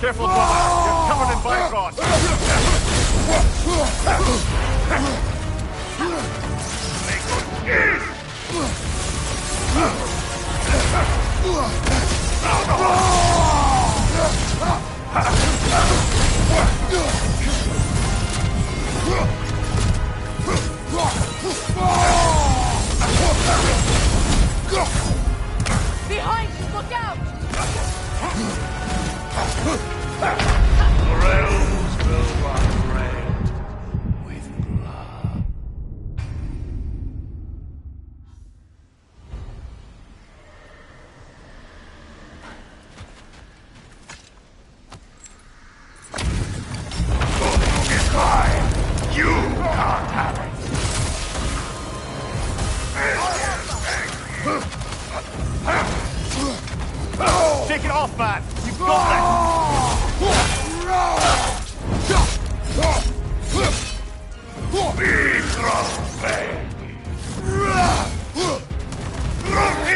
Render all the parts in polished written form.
Careful, brother. You're covered in Bifrost. Behind you! Look out! The realms will run red with blood. Look is mine. You can't have it. Take it off, man! You've got Be strong, baby. Looking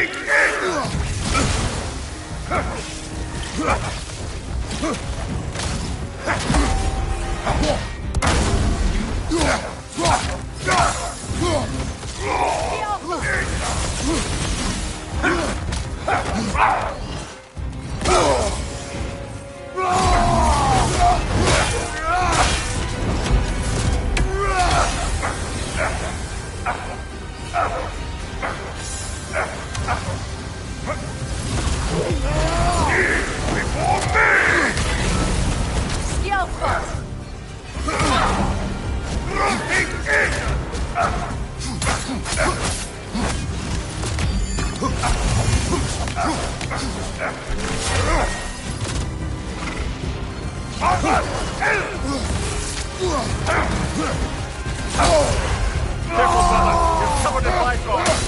Careful, brother. You're covered in Bifrost.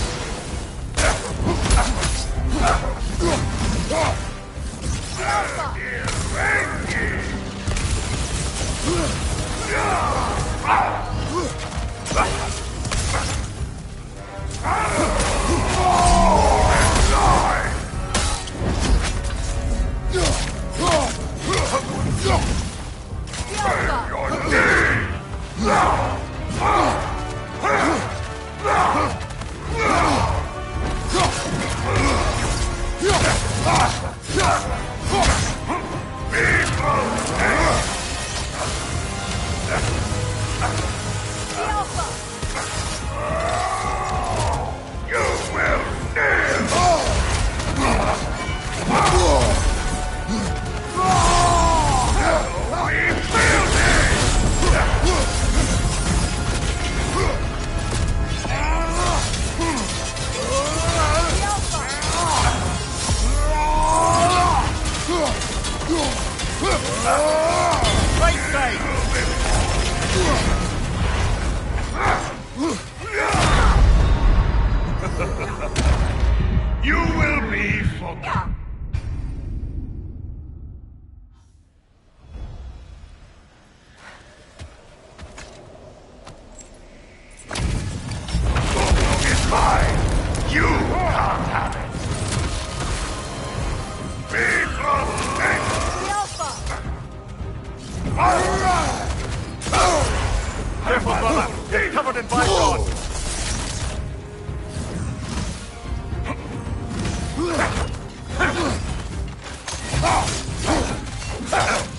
You will be forgotten. It's mine. You can't have it. Big Careful, brother. It's covered in bygones.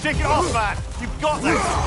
Shake it off, man. You've got this.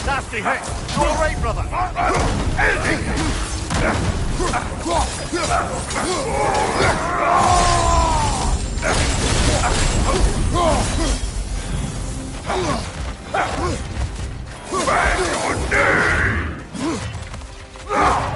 Nasty hit. You all right, brother? Back your day! Alpha!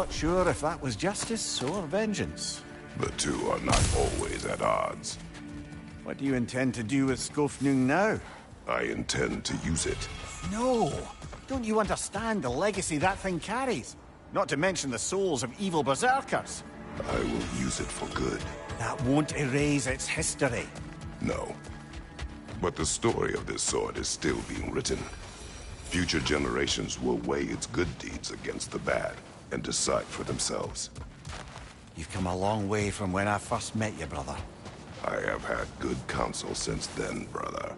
Not sure if that was justice or vengeance. The two are not always at odds. What do you intend to do with Skofnung now? I intend to use it. No! Don't you understand the legacy that thing carries? Not to mention the souls of evil berserkers. I will use it for good. That won't erase its history. No. But the story of this sword is still being written. Future generations will weigh its good deeds against the bad and decide for themselves. You've come a long way from when I first met you, brother. I have had good counsel since then, brother.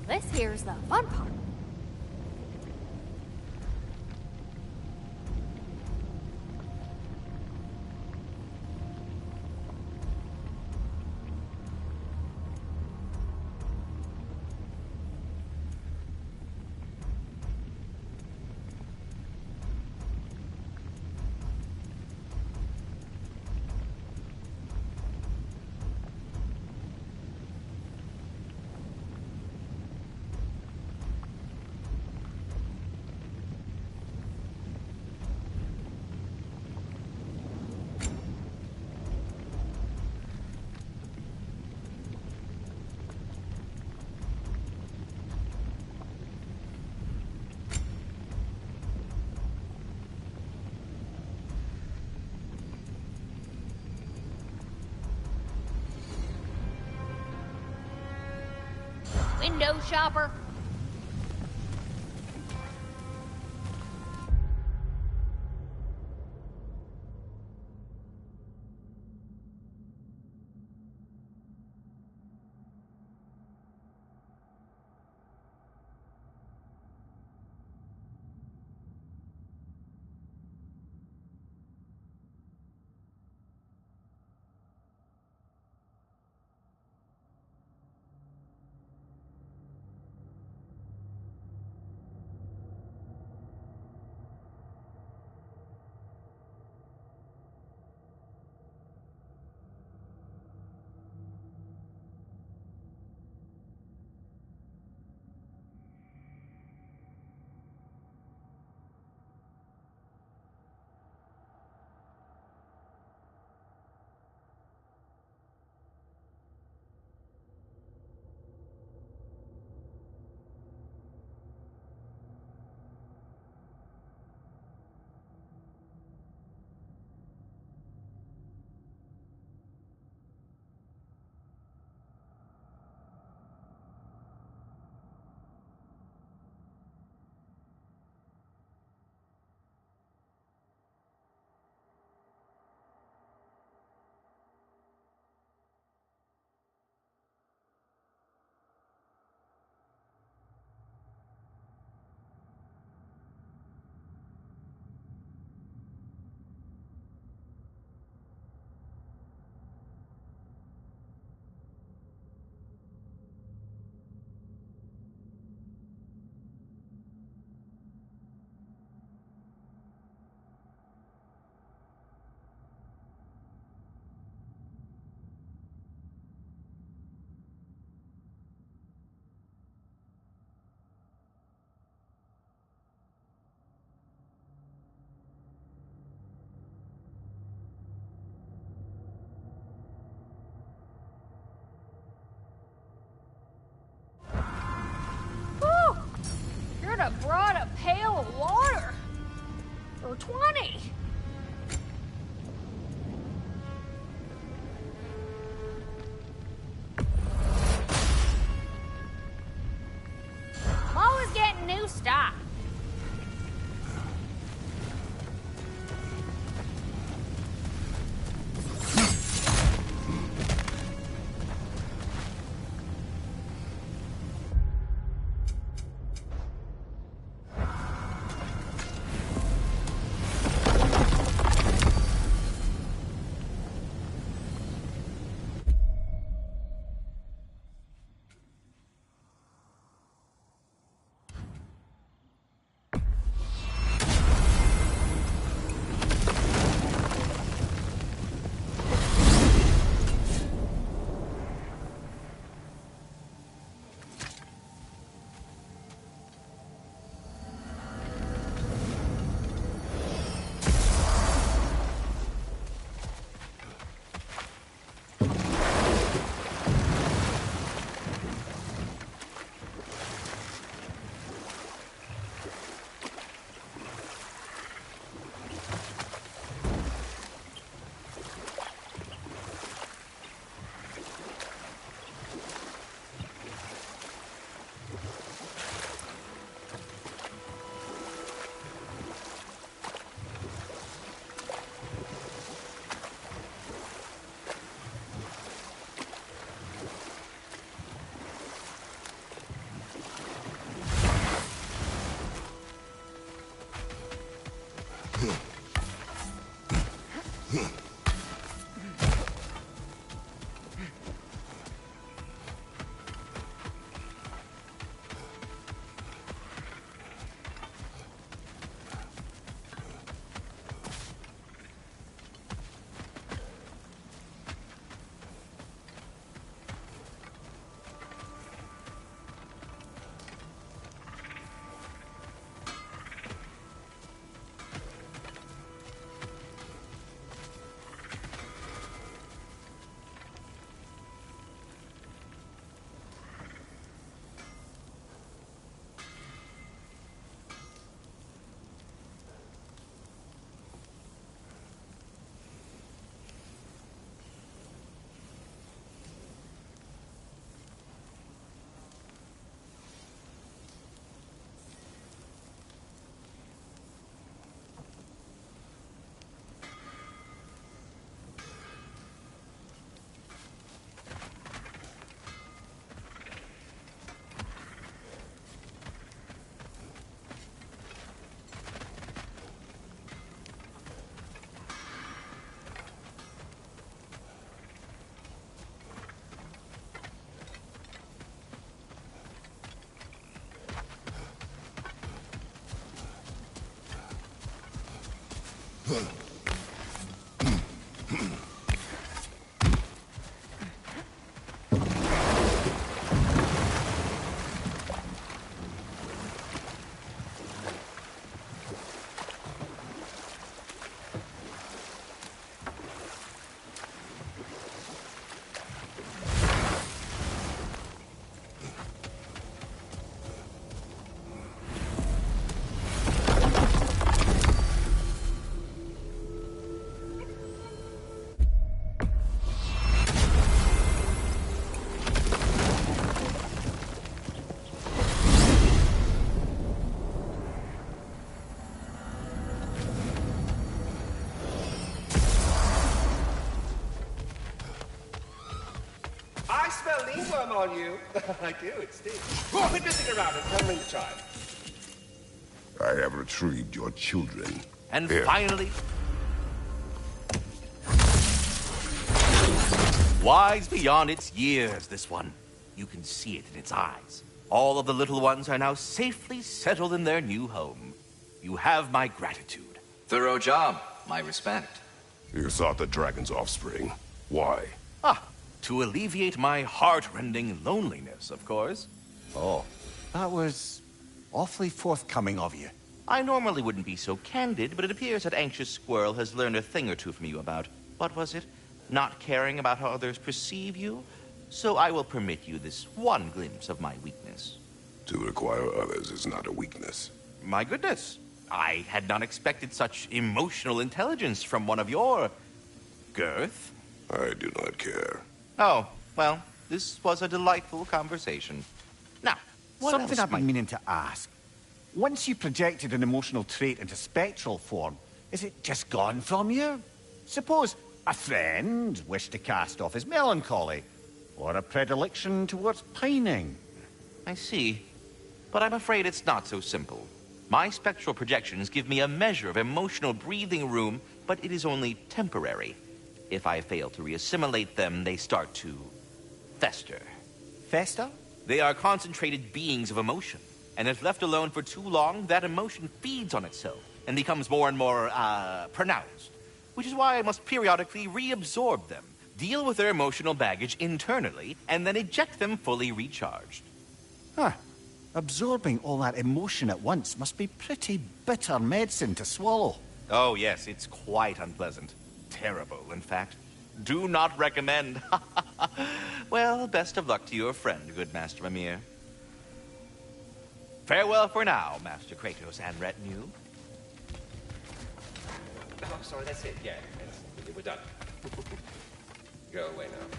This here's the fun part. Window shopper. Should have brought a pail of water. For 20. I'm always getting new stock. I smell leanworm on you. I do, it stinks. Quit messing around and come ring the chime. I have retrieved your children. And Here. finally... Wise beyond its years, this one. You can see it in its eyes. All of the little ones are now safely settled in their new home. You have my gratitude. Thorough job. My respect. You sought the dragon's offspring. Why? To alleviate my heart-rending loneliness, of course. Oh, that was awfully forthcoming of you. I normally wouldn't be so candid, but it appears that Anxious Squirrel has learned a thing or two from you about, what was it? Not caring about how others perceive you? So I will permit you this one glimpse of my weakness. To require others is not a weakness. My goodness, I had not expected such emotional intelligence from one of your... girth. I do not care. Oh, well, this was a delightful conversation. Now, what Something else I've been might... meaning to ask. Once you projected an emotional trait into spectral form, is it just gone from you? Suppose a friend wished to cast off his melancholy, or a predilection towards pining. I see. But I'm afraid it's not so simple. My spectral projections give me a measure of emotional breathing room, but it is only temporary. If I fail to reassimilate them, they start to fester. Fester? They are concentrated beings of emotion, and if left alone for too long, that emotion feeds on itself and becomes more and more, pronounced. Which is why I must periodically reabsorb them, deal with their emotional baggage internally, and then eject them fully recharged. Huh. Absorbing all that emotion at once must be pretty bitter medicine to swallow. Oh, yes, it's quite unpleasant. Terrible, in fact. Do not recommend. Well, best of luck to your friend, good Master Mimir. Farewell for now, Master Kratos and retinue. Oh, sorry, that's it. Yeah, we're done. Go away now.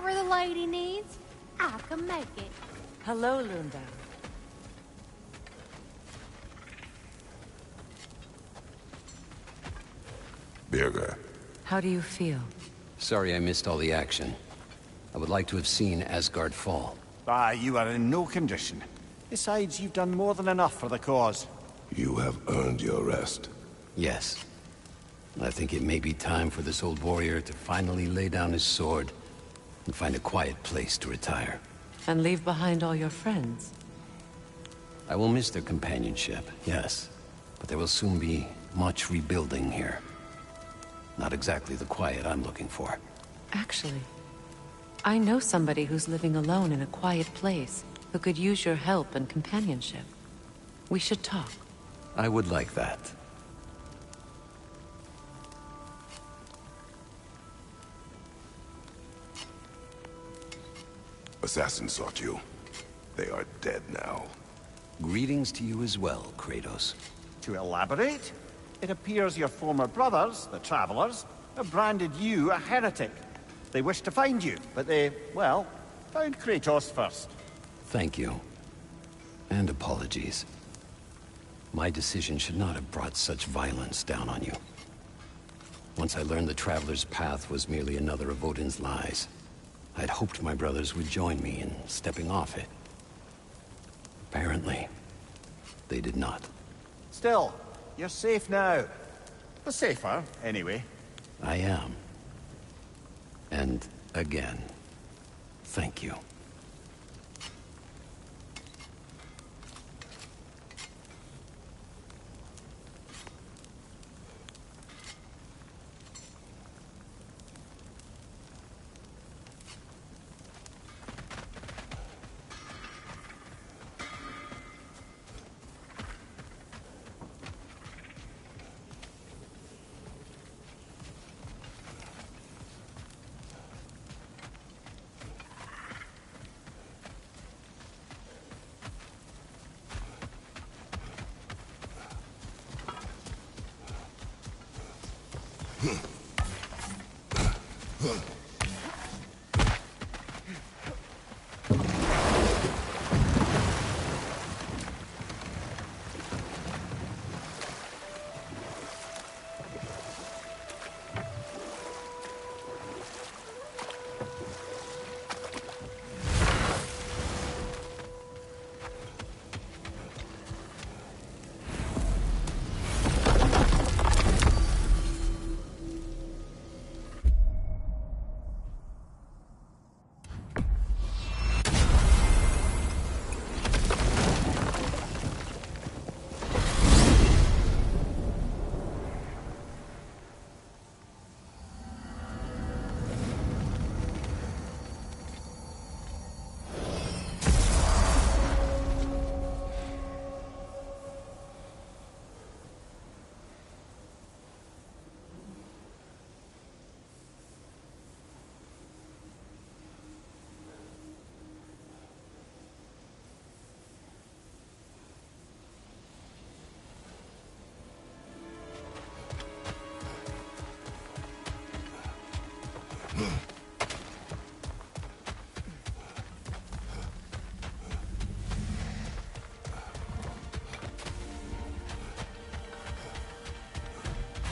Whatever the lady needs, I can make it. Hello, Lunda. Birger. How do you feel? Sorry I missed all the action. I would like to have seen Asgard fall. Ah, you are in no condition. Besides, you've done more than enough for the cause. You have earned your rest. Yes. I think it may be time for this old warrior to finally lay down his sword and find a quiet place to retire. And leave behind all your friends? I will miss their companionship, yes. But there will soon be much rebuilding here. Not exactly the quiet I'm looking for. Actually, I know somebody who's living alone in a quiet place who could use your help and companionship. We should talk. I would like that. Assassins sought you. They are dead now. Greetings to you as well, Kratos. To elaborate, it appears your former brothers, the Travelers, have branded you a heretic. They wish to find you, but they, well, found Kratos first. Thank you. And apologies. My decision should not have brought such violence down on you. Once I learned the Traveler's path was merely another of Odin's lies, I'd hoped my brothers would join me in stepping off it. Apparently, they did not. Still, you're safe now. But safer, anyway. I am. And again, thank you.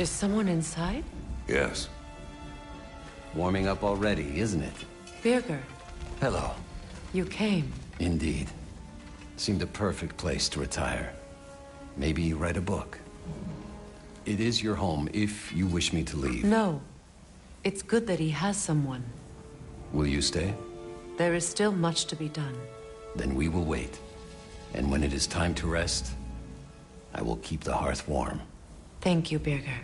Is someone inside? Yes. Warming up already, isn't it? Birger, Hello. you came. Indeed. Seemed a perfect place to retire. Maybe write a book. It is your home if you wish me to leave. No. It's good that he has someone. Will you stay? There is still much to be done. Then we will wait. And when it is time to rest, I will keep the hearth warm. Thank you, Birger.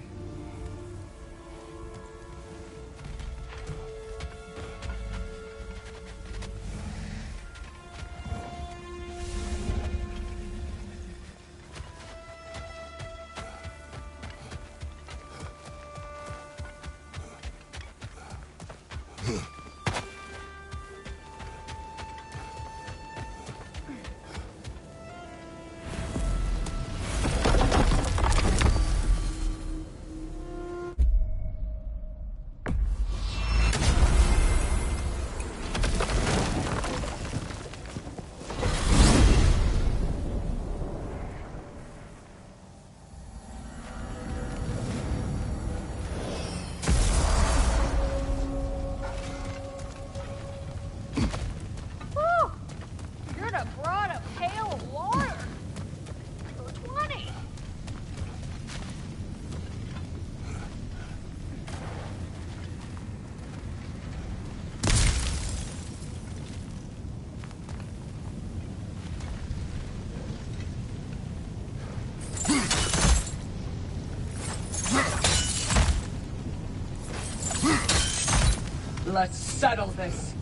Let's settle this.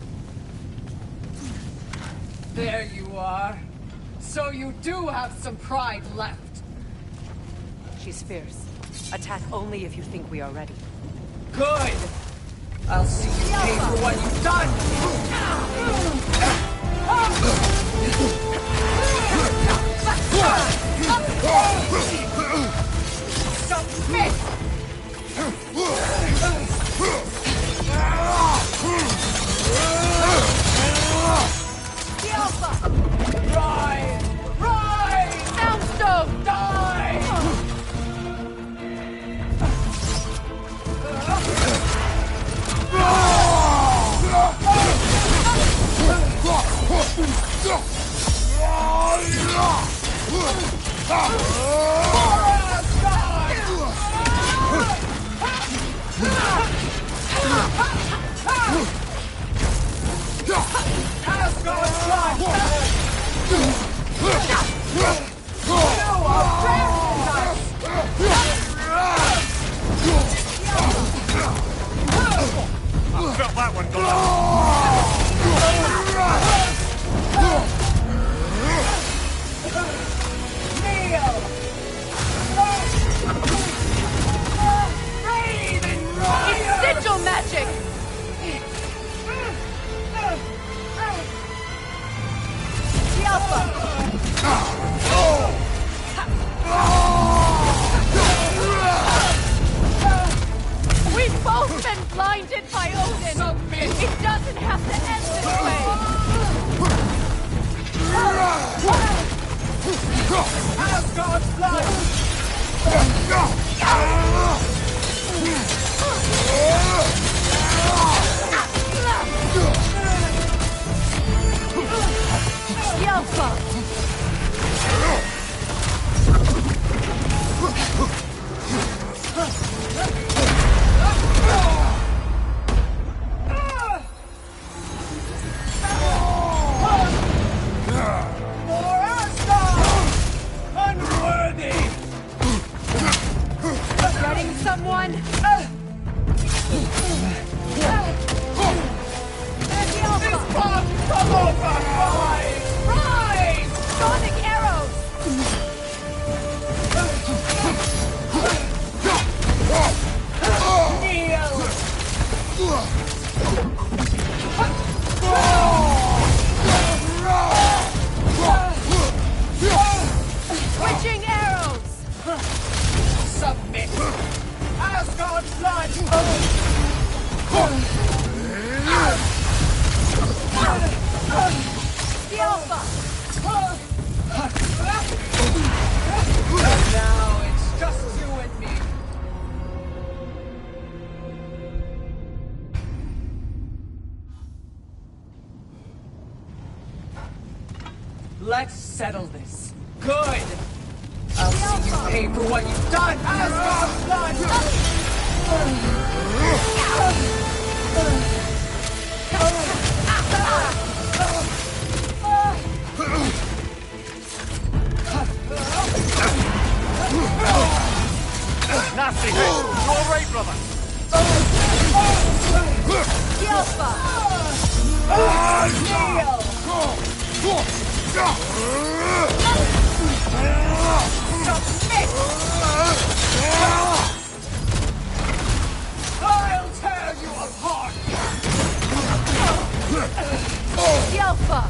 There you are. So you do have some pride left. She's fierce. Attack only if you think we are ready. Good! I'll see you pay for what you've done! Submit! The Alpha! Rise! Rise! Soundstone! Die! I felt that one go. It's sigil magic! The Alpha! We've both been blinded by Odin! Submit! It doesn't have to end this way! Asgard's blood! The Alpha! For Asgard! Unworthy! Getting someone? There's the Alpha! This bomb come over! Rise! Rise! Sonic arrows! Kneel! Switching arrows! Submit! Asgard's blood! The Alpha! Now it's just you and me. Let's settle this. Good! I'll see you pay for what you've done! Asgard's blood! Nasty hit. You all right, brother? The Alpha! I'll tear you apart! The Alpha!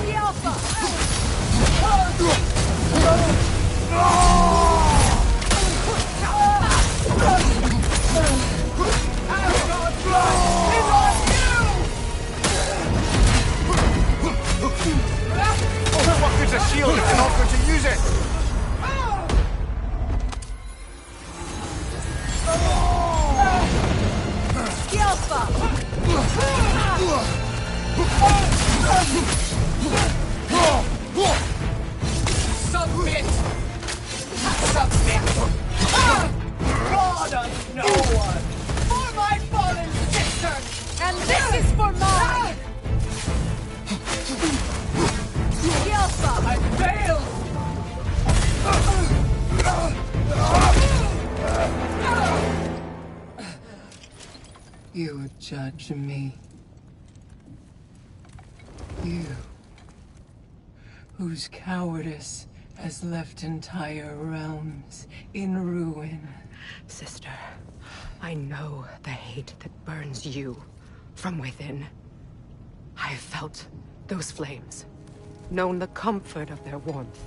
The Alpha! What good's a shield if you're not going to use it? The Alpha! Submit! Submit! God of no one! You judge me. You, whose cowardice has left entire realms in ruin. Sister, I know the hate that burns you from within. I have felt those flames, known the comfort of their warmth.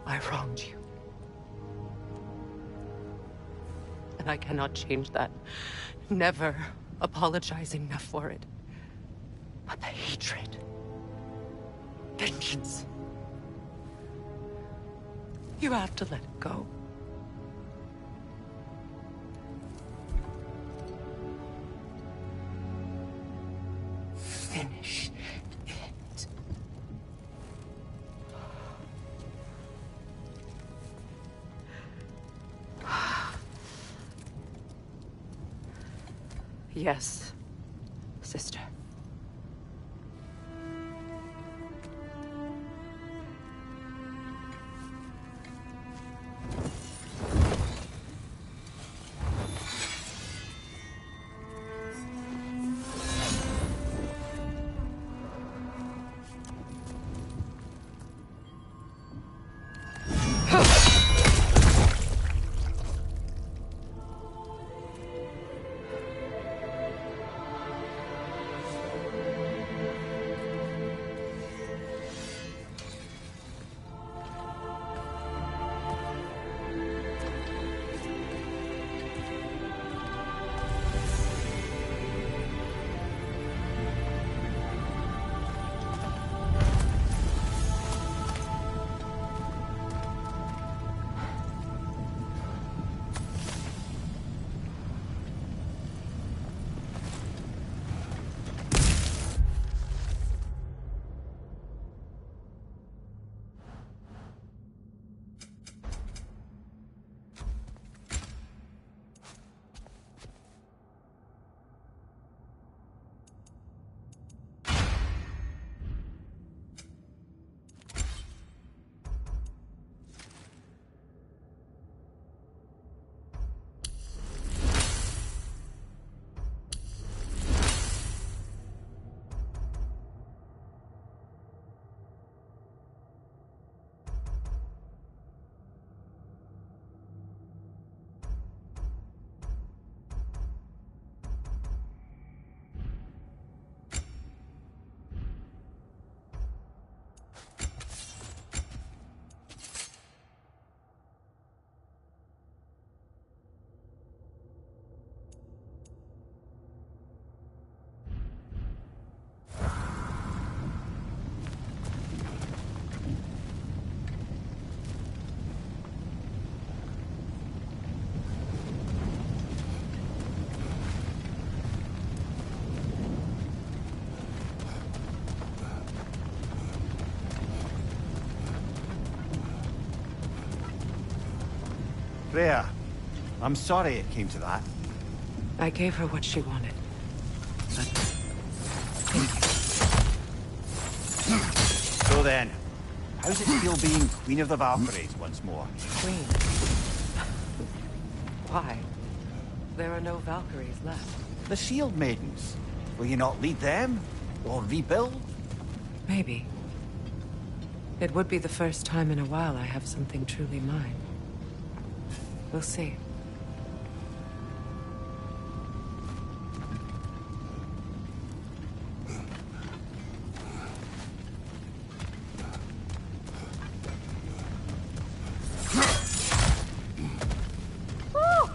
I wronged you. And I cannot change that. Never apologize enough for it. But the hatred, vengeance, you have to let it go. Finish it. Yes, sister. Freya, I'm sorry it came to that. I gave her what she wanted. But thank you. So then, how's it feel being Queen of the Valkyries once more? Queen. Why? There are no Valkyries left. The Shield Maidens. Will you not lead them? Or rebuild? Maybe. It would be the first time in a while I have something truly mine. We'll see. Whew!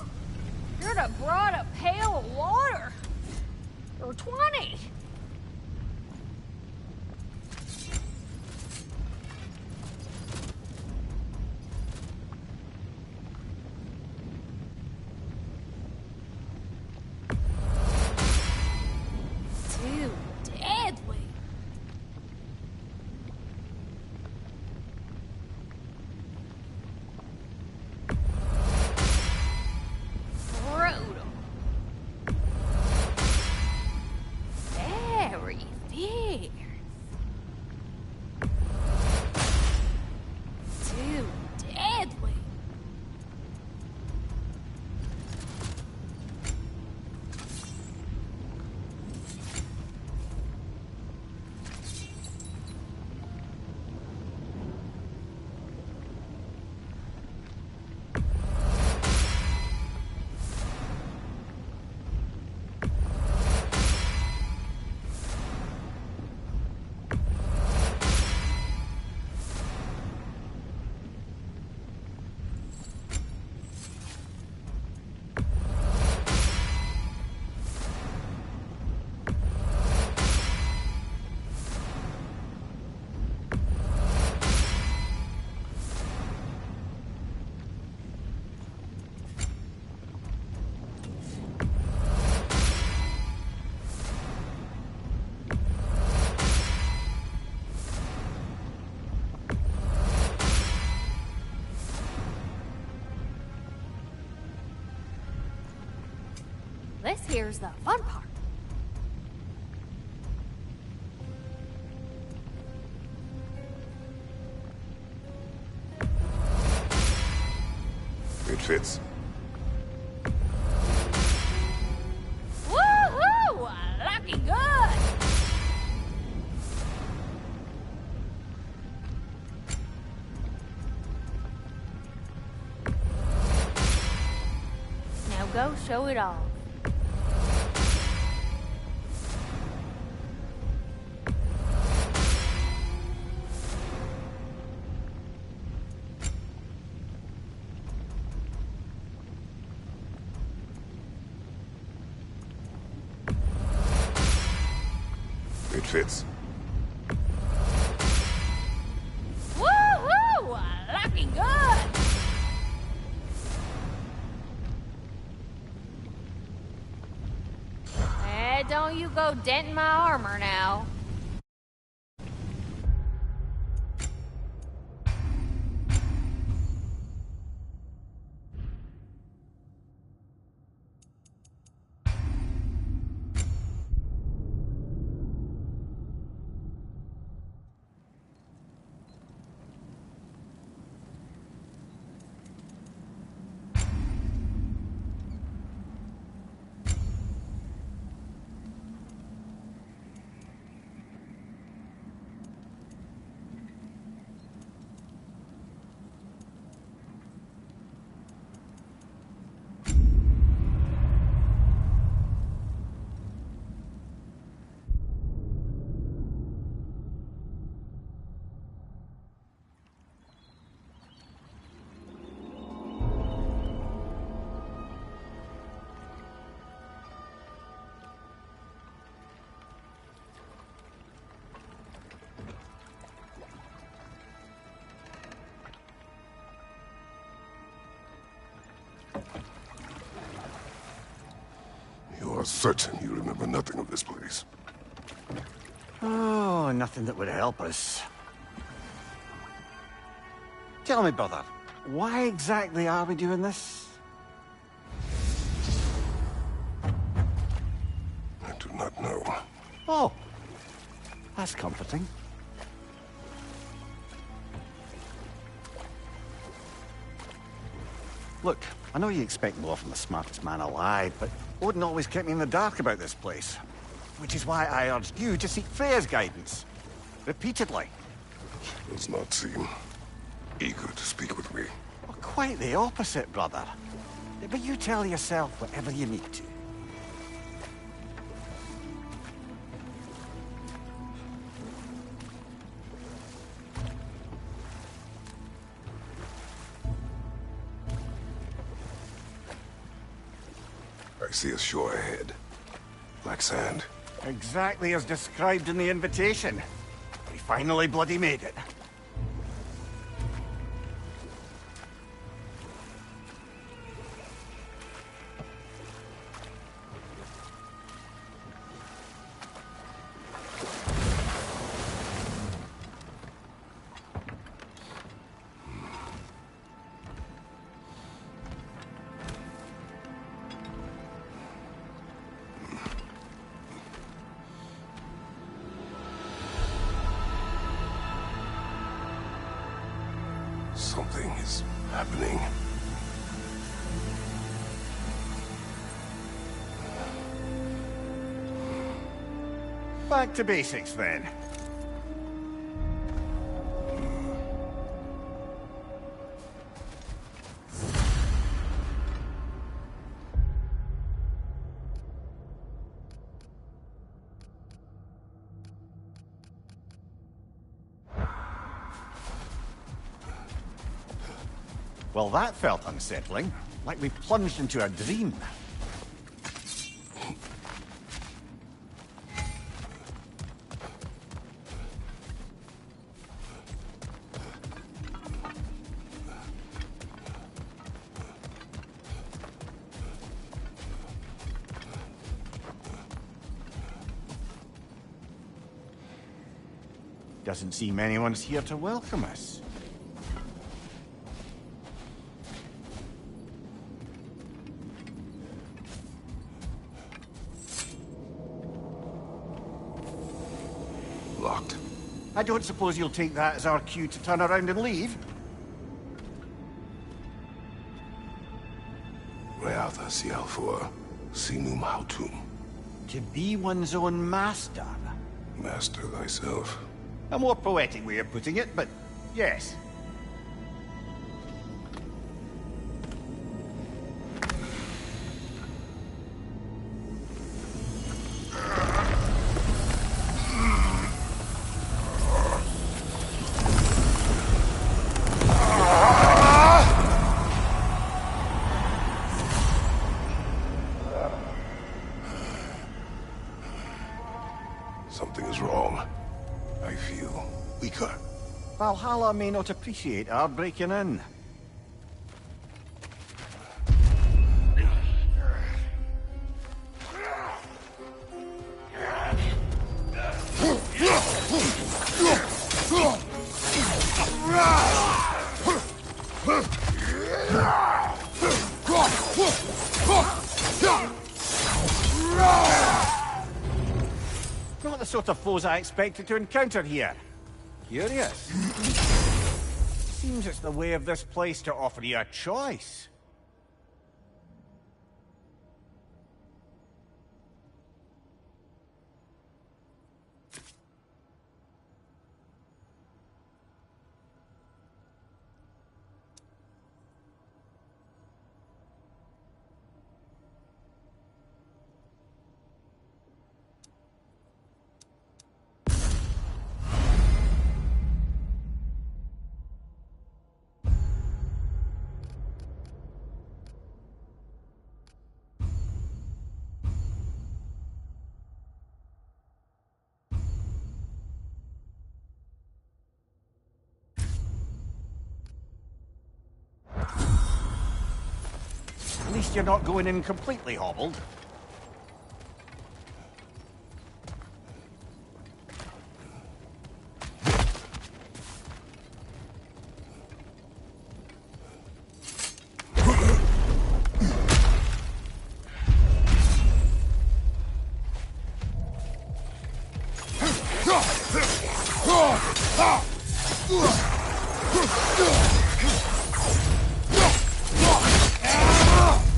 You'd have brought a pail of water. Or 20. This here's the fun part. It fits. Woohoo! Lucky good! Now go show it off. It fits. Woohoo! Lucky good! Don't you go denting my armor now. You are certain you remember nothing of this place? Oh, nothing that would help us. Tell me, brother, why exactly are we doing this? I do not know. Oh, that's comforting. Look, I know you expect more from the smartest man alive, but Odin always kept me in the dark about this place. Which is why I urged you to seek Freya's guidance. Repeatedly. He does not seem eager to speak with me. Well, quite the opposite, brother. But you tell yourself whatever you need to. I see a shore ahead. Black sand. Exactly as described in the invitation. We finally bloody made it. Something is happening. Back to basics, then. Well, that felt unsettling, like we plunged into a dream. Doesn't seem anyone's here to welcome us. I don't suppose you'll take that as our cue to turn around and leave? Reatha Sialfor, Sinum Hautum. To be one's own master. Master thyself. A more poetic way of putting it, but yes. Something is wrong. I feel weaker. Valhalla may not appreciate our breaking in. Not the sort of foes I expected to encounter here. Curious. Seems it's the way of this place to offer you a choice. At least you're not going in completely hobbled.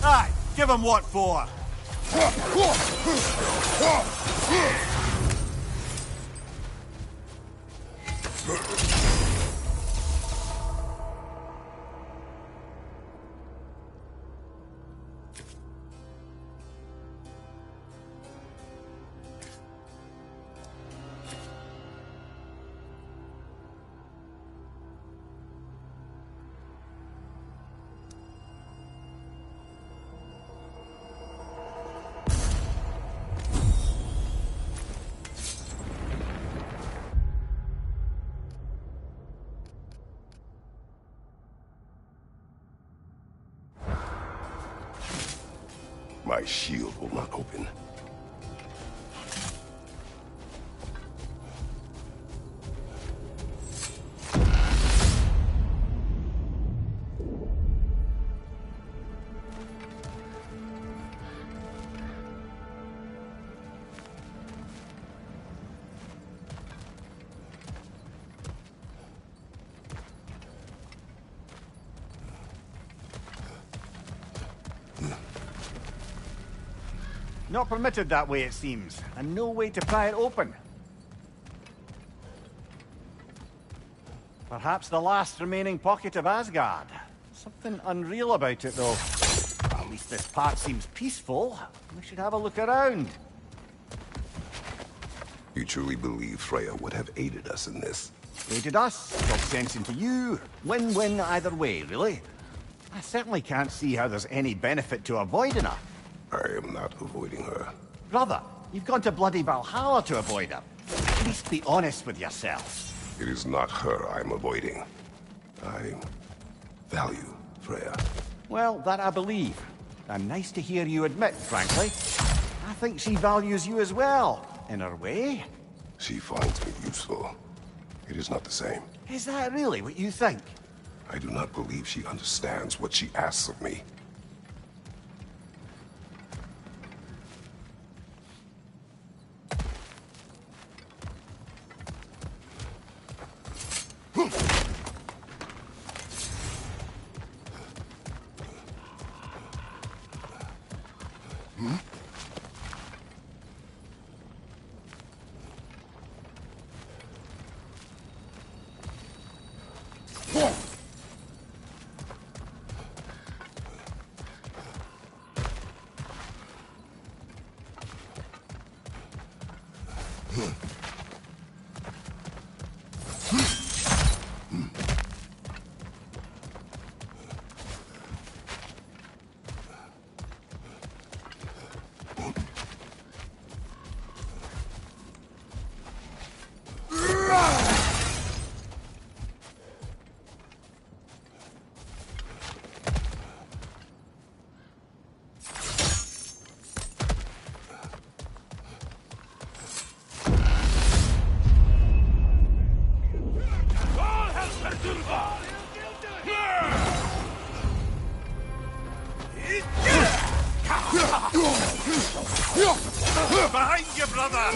Aye, give him what for? My shield will not open. Not permitted that way, it seems, and no way to pry it open. Perhaps the last remaining pocket of Asgard. Something unreal about it, though. At least this part seems peaceful. We should have a look around. You truly believe Freya would have aided us in this? Aided us, talk sense into you. Win-win either way, really. I certainly can't see how there's any benefit to avoiding her. I am not avoiding her. Brother, you've gone to bloody Valhalla to avoid her. At least be honest with yourself. It is not her I'm avoiding. I value Freya. Well, that I believe. And nice to hear you admit, frankly. I think she values you as well, in her way. She finds me useful. It is not the same. Is that really what you think? I do not believe she understands what she asks of me. Behind you, brother!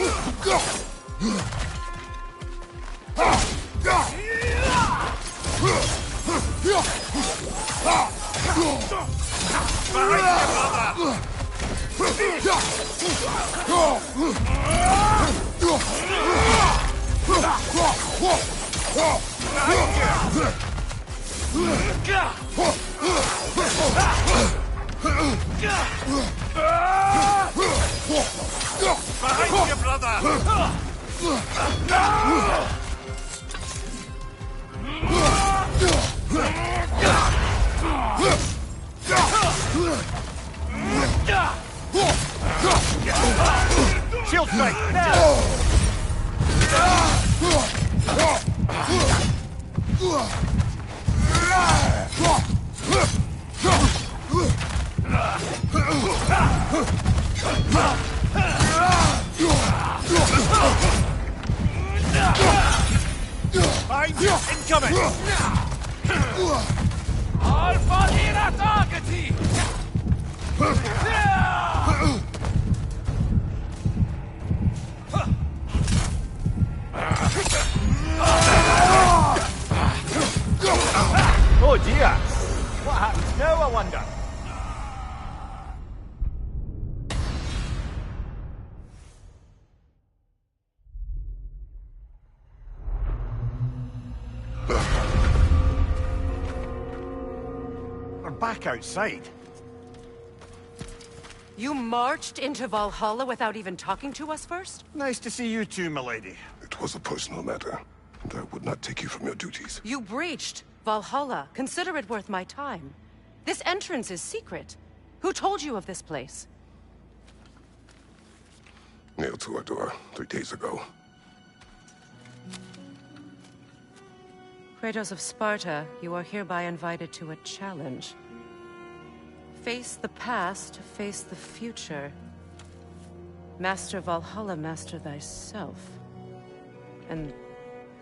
Behind you, brother! Shield strike, now! Behind you, incoming! Alpha Lira targeti! Oh dear! What happens now, I wonder? We're back outside. You marched into Valhalla without even talking to us first? Nice to see you too, milady. It was a personal matter, and I would not take you from your duties. You breached Valhalla. Consider it worth my time. This entrance is secret. Who told you of this place? Nailed to our door 3 days ago. Kratos of Sparta, you are hereby invited to a challenge. Face the past, face the future. Master Valhalla, master thyself. And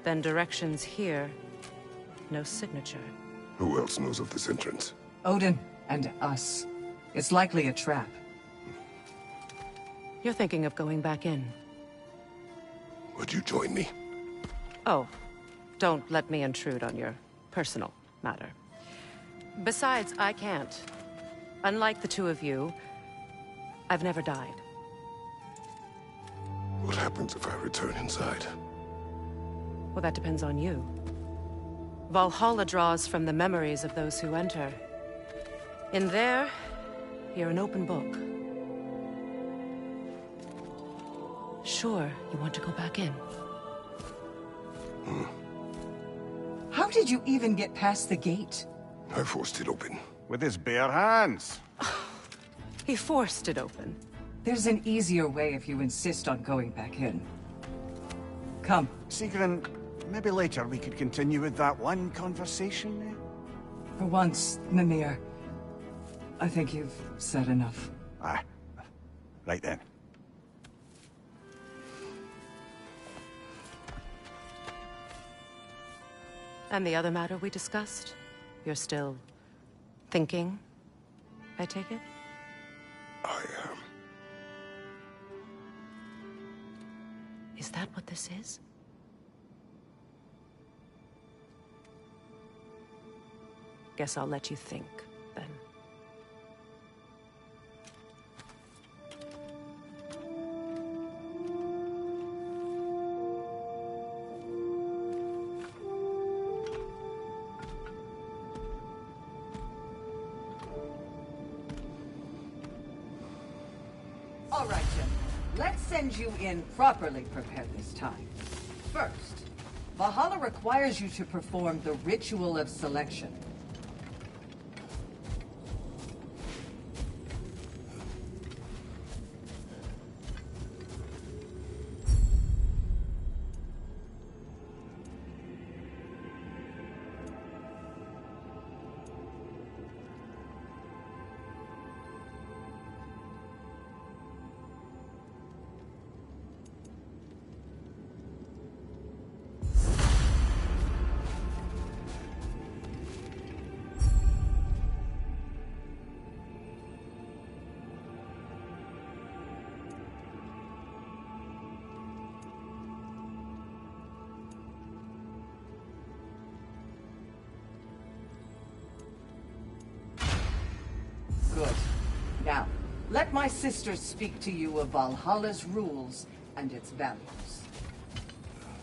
then directions here, no signature. Who else knows of this entrance? Odin and us. It's likely a trap. You're thinking of going back in. Would you join me? Oh, don't let me intrude on your personal matter. Besides, I can't. Unlike the two of you, I've never died. What happens if I return inside? Well, that depends on you. Valhalla draws from the memories of those who enter. In there, you're an open book. Sure, you want to go back in. How did you even get past the gate? I forced it open. With his bare hands. He forced it open. There's an easier way if you insist on going back in. Come. Sigrun, maybe later we could continue with that one conversation, eh? For once, Mimir, I think you've said enough. Ah, right then. And the other matter we discussed? You're still thinking, I take it? I am. Is that what this is? Guess I'll let you think, then. Let's send you in properly prepared this time. First, Valhalla requires you to perform the Ritual of Selection. Good. Now, let my sisters speak to you of Valhalla's rules and its values.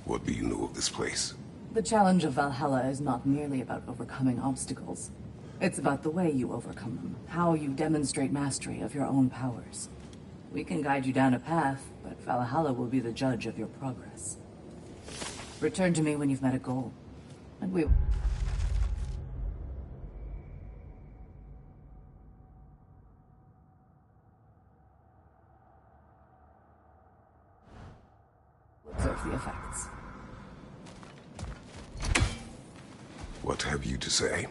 What do you know of this place? The challenge of Valhalla is not merely about overcoming obstacles. It's about the way you overcome them, how you demonstrate mastery of your own powers. We can guide you down a path, but Valhalla will be the judge of your progress. Return to me when you've met a goal, and we will... observe the effects. What have you to say?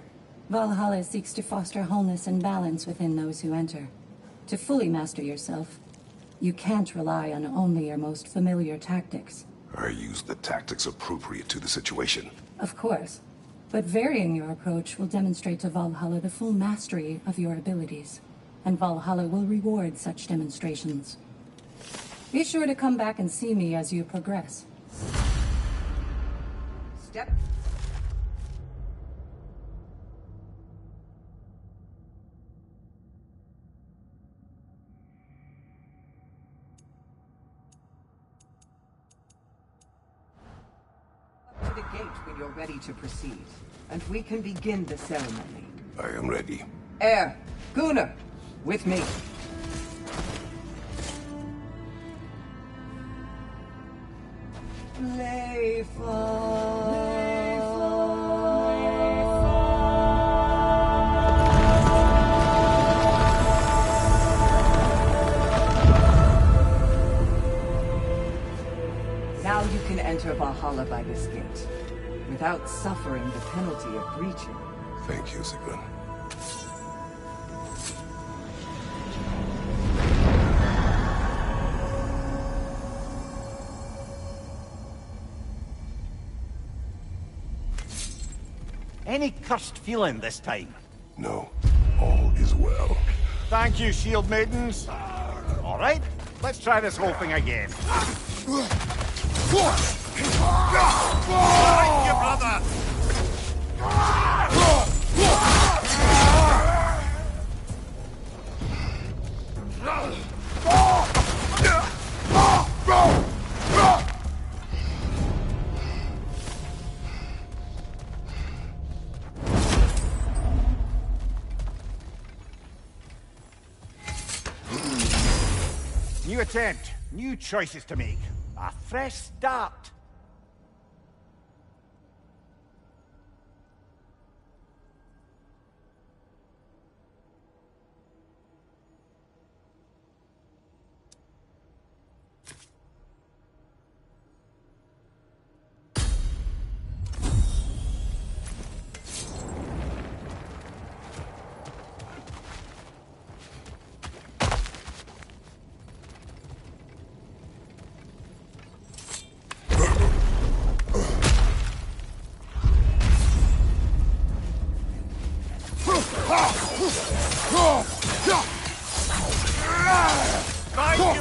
Valhalla seeks to foster wholeness and balance within those who enter. To fully master yourself, you can't rely on only your most familiar tactics. I use the tactics appropriate to the situation. Of course, but varying your approach will demonstrate to Valhalla the full mastery of your abilities, and Valhalla will reward such demonstrations. Be sure to come back and see me as you progress. Step. Up to the gate when you're ready to proceed, and we can begin the ceremony. I am ready. Air, Gunnar, with me. Now you can enter Valhalla by this gate, without suffering the penalty of breaching. Thank you, Sigrun. Any cursed feeling this time? No, all is well. Thank you, shield maidens. All right, let's try this whole thing again. Thank you, brother! New attempt, new choices to make. A fresh start.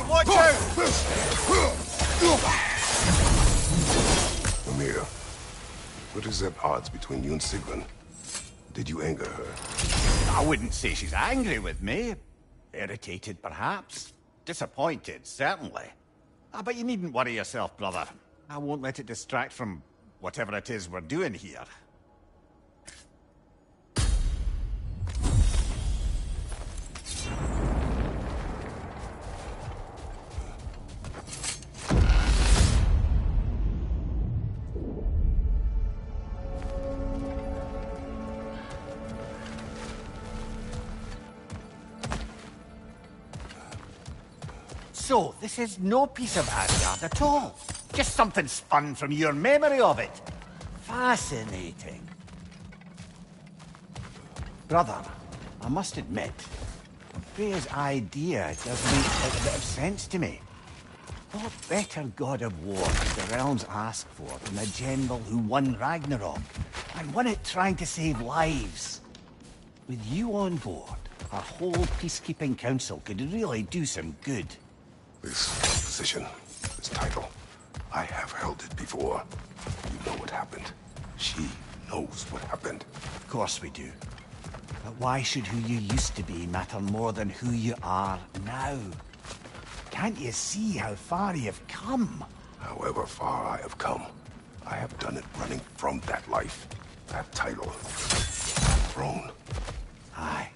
Watch out! Amir, what is at odds between you and Sigrun? Did you anger her? I wouldn't say she's angry with me. Irritated, perhaps. Disappointed, certainly. But you needn't worry yourself, brother. I won't let it distract from whatever it is we're doing here. So, this is no piece of Asgard at all. Just something spun from your memory of it. Fascinating. Brother, I must admit, Freya's idea does make a bit of sense to me. What better god of war could the realms ask for than a general who won Ragnarok, and won it trying to save lives? With you on board, our whole peacekeeping council could really do some good. This position, this title, I have held it before. You know what happened. She knows what happened. Of course we do. But why should who you used to be matter more than who you are now? Can't you see how far you've come? However far I have come, I have done it running from that life, that title, that throne. Aye.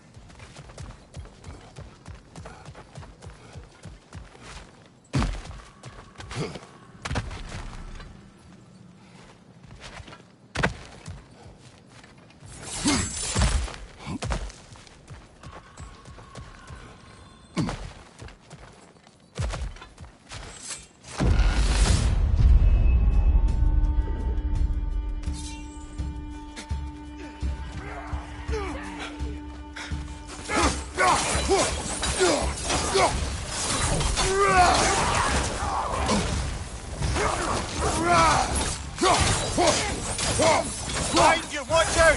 Behind you, watch out!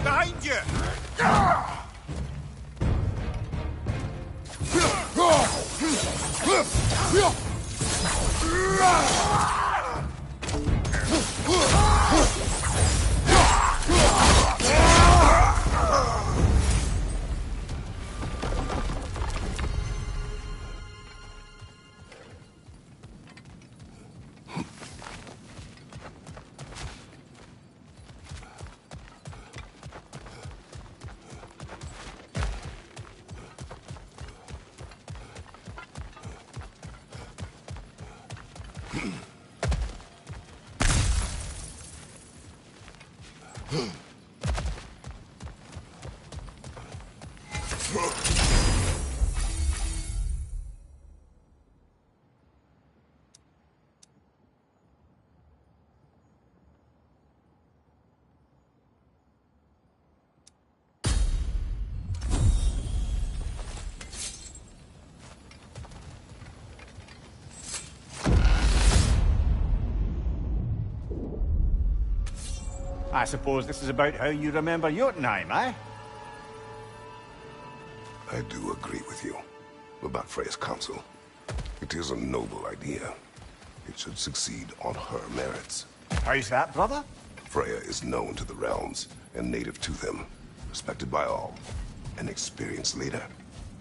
Behind you! I suppose this is about how you remember Jotunheim, eh? I do agree with you about Freya's council. It is a noble idea. It should succeed on her merits. How's that, brother? Freya is known to the realms and native to them, respected by all, an experienced leader.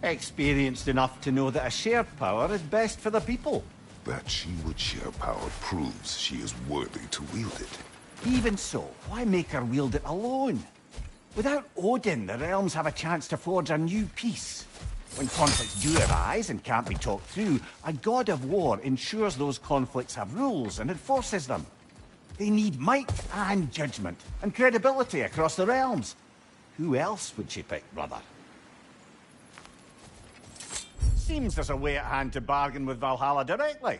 Experienced enough to know that a shared power is best for the people. That she would share power proves she is worthy to wield it. Even so, why make her wield it alone? Without Odin, the realms have a chance to forge a new peace. When conflicts do arise and can't be talked through, a god of war ensures those conflicts have rules and enforces them. They need might and judgment, and credibility across the realms. Who else would she pick, brother? Seems there's a way at hand to bargain with Valhalla directly.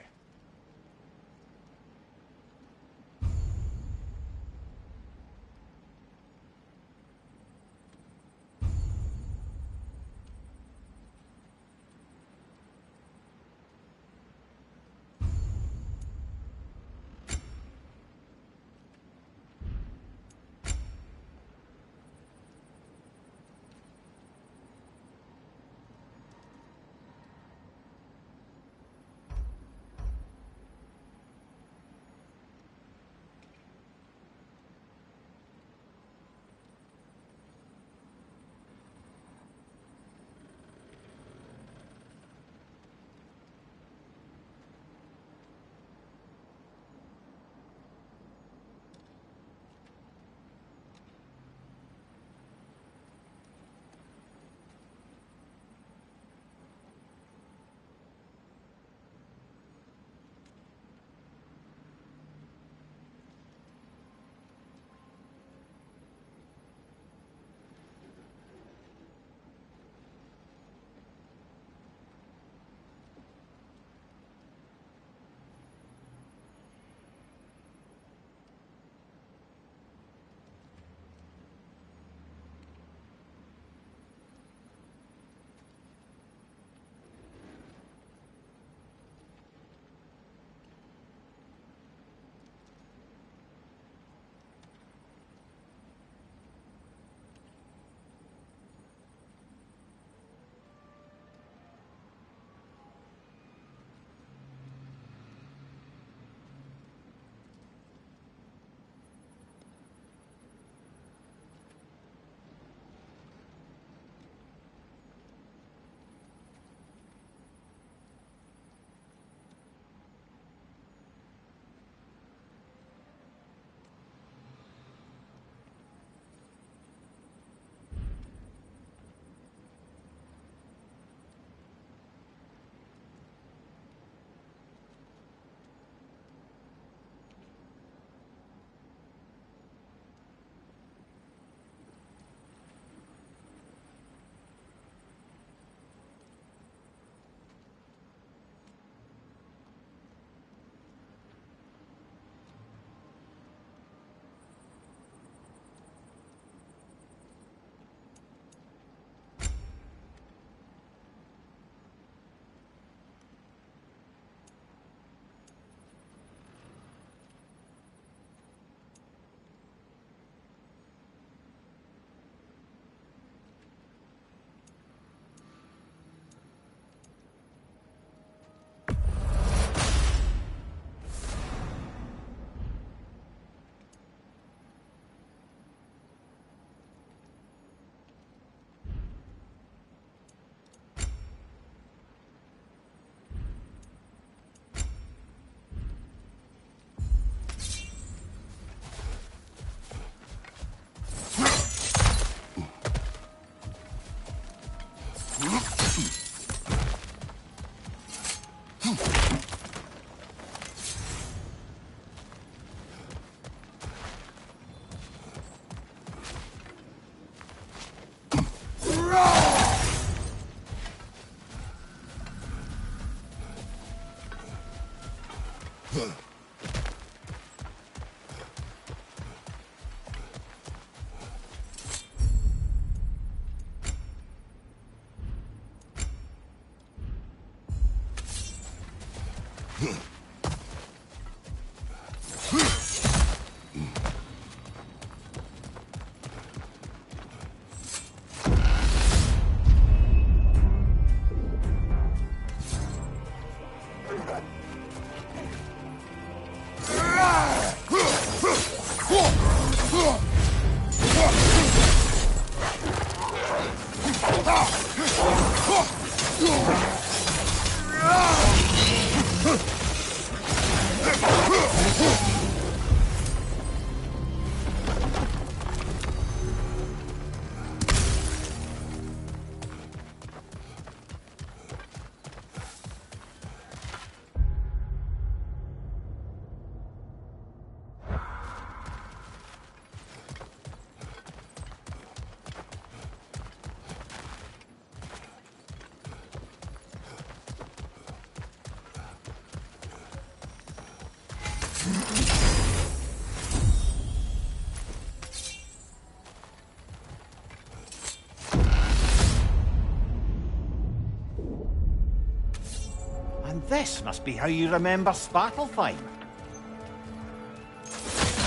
This must be how you remember Svartalfheim.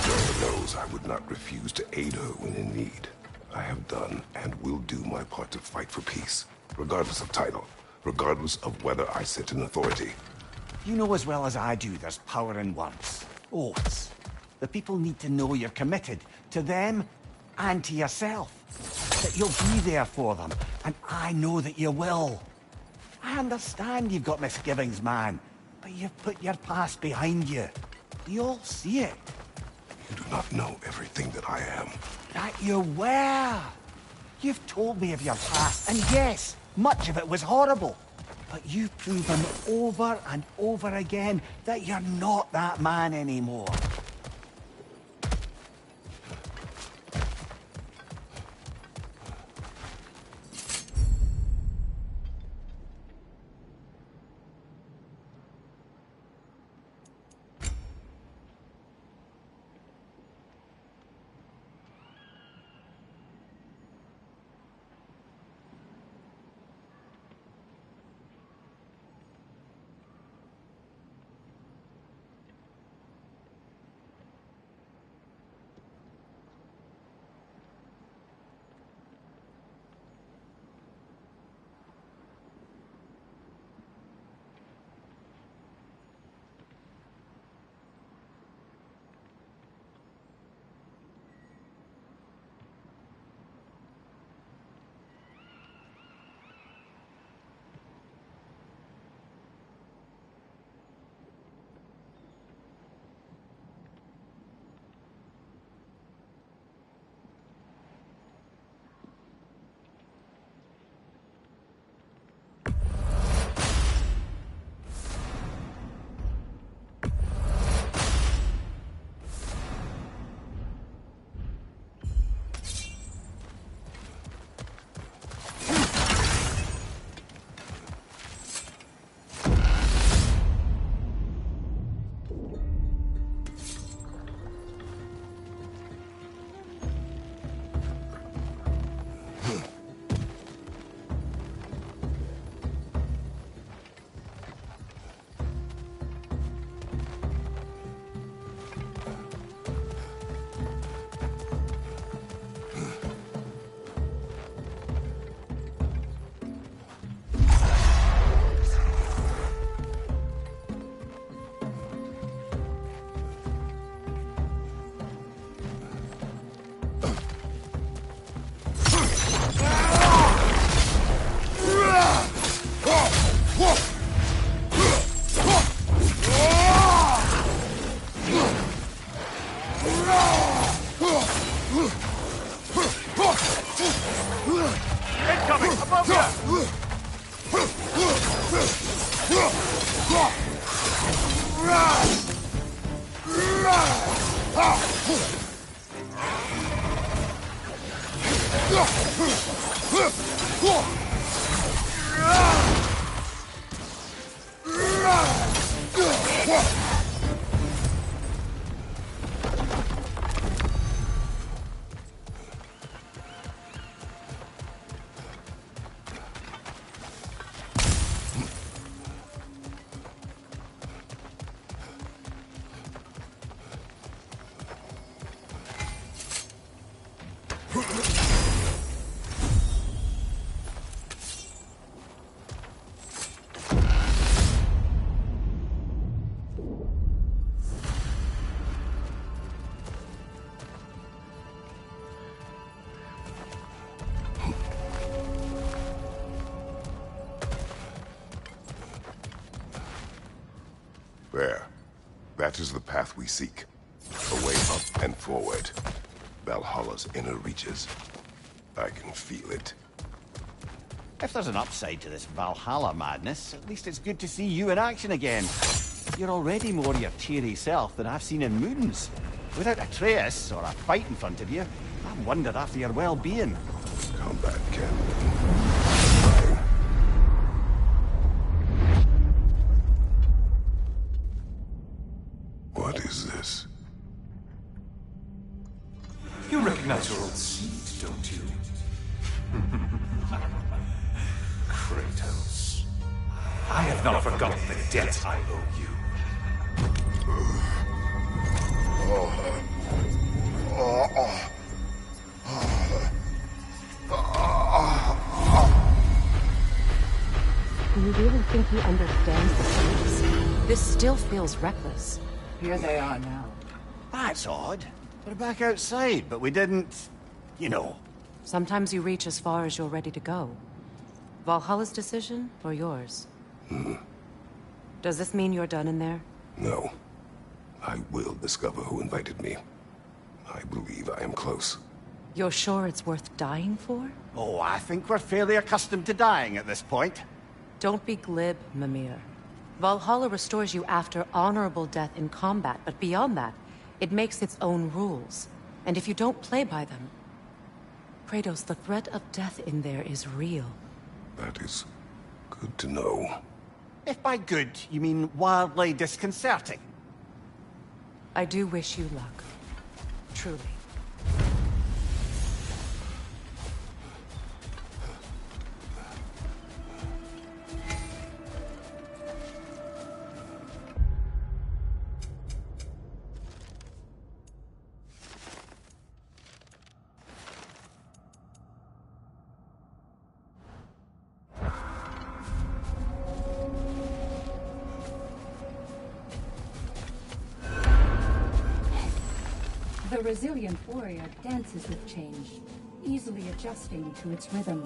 Lord knows I would not refuse to aid her when in need. I have done and will do my part to fight for peace, regardless of title, regardless of whether I sit in authority. You know as well as I do there's power in words. Oaths. The people need to know you're committed to them and to yourself. That you'll be there for them, and I know that you will. I understand you've got misgivings, man, but you've put your past behind you. You all see it. You do not know everything that I am. That you were. You've told me of your past, and yes, much of it was horrible. But you've proven over and over again that you're not that man anymore. Incoming! Above you! There. That is the path we seek. A way up and forward. Valhalla's inner reaches. I can feel it. If there's an upside to this Valhalla madness, at least it's good to see you in action again. You're already more your cheery self than I've seen in moons. Without Atreus or a fight in front of you, I'm wondered after your well-being. Combat can. What is this? You recognize your old seat, don't you? Kratos. I have not forgotten the debt I owe you. Do you really think he understands the stakes? This still feels reckless. Here they are now. That's odd. We're back outside, but we didn't... you know. Sometimes you reach as far as you're ready to go. Valhalla's decision, or yours? Does this mean you're done in there? No. I will discover who invited me. I believe I am close. You're sure it's worth dying for? Oh, I think we're fairly accustomed to dying at this point. Don't be glib, Mimir. Valhalla restores you after honorable death in combat, but beyond that, it makes its own rules. And if you don't play by them... Kratos, the threat of death in there is real. That is good to know. If by good, you mean wildly disconcerting. I do wish you luck. Truly. The resilient warrior dances with change, easily adjusting to its rhythm.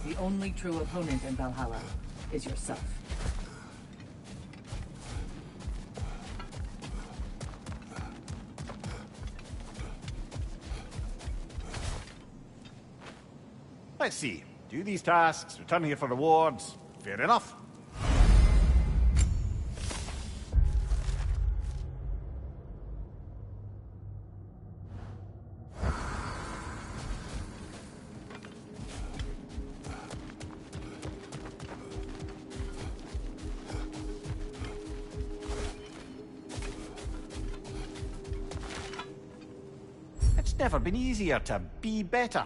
The only true opponent in Valhalla is yourself. Let's see. Do these tasks, return here for rewards. Fair enough. It's never been easier to be better.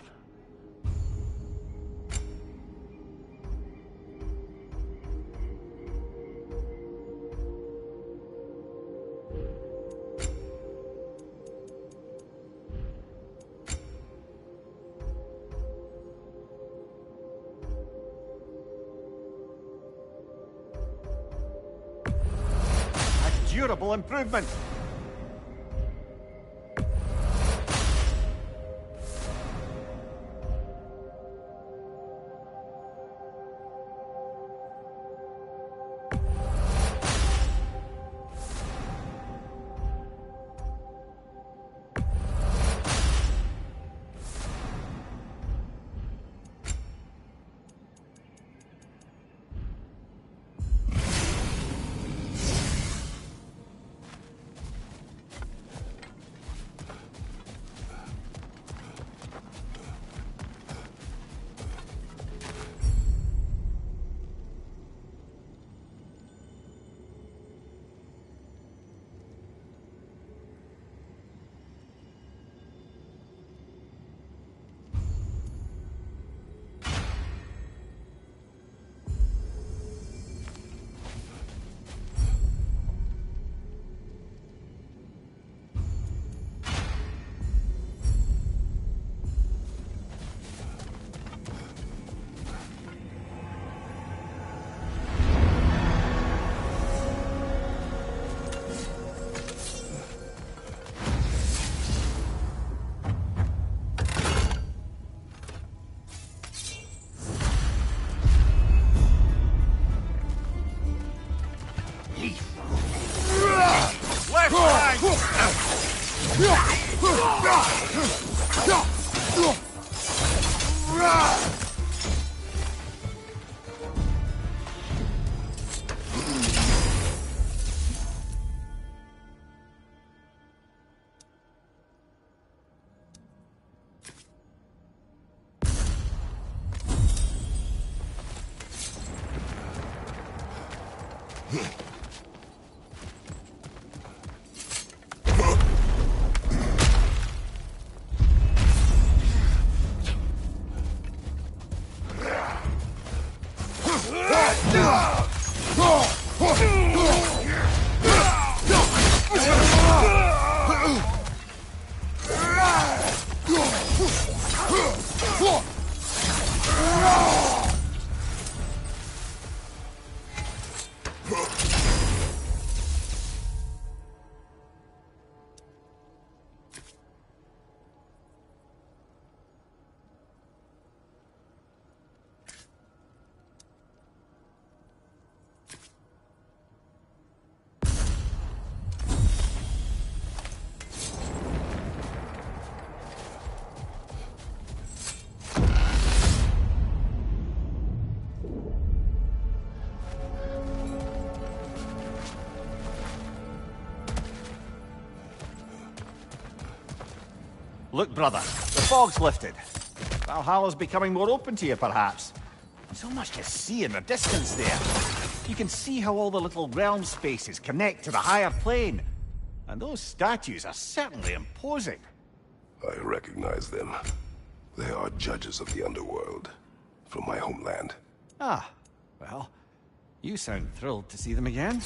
Durable improvement. Look, brother, the fog's lifted. Valhalla's becoming more open to you, perhaps. So much to see in the distance there. You can see how all the little realm spaces connect to the higher plane. And those statues are certainly imposing. I recognize them. They are judges of the underworld, from my homeland. Ah, well, you sound thrilled to see them again.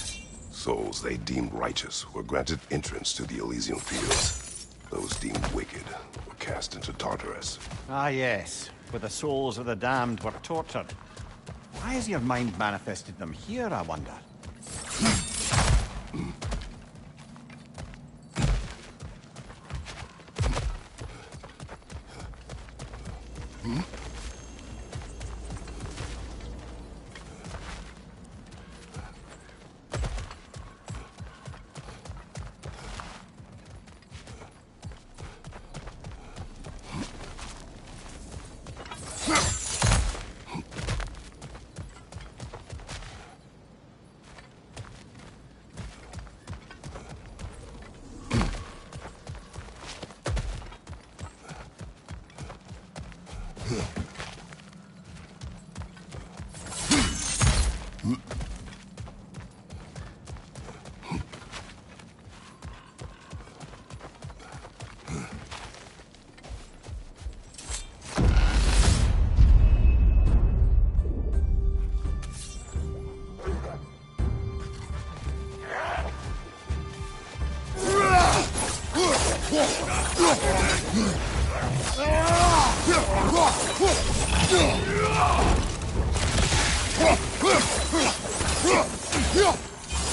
Souls they deemed righteous were granted entrance to the Elysian Fields. Those deemed wicked were cast into Tartarus. Ah, yes, where the souls of the damned were tortured. Why has your mind manifested them here, I wonder?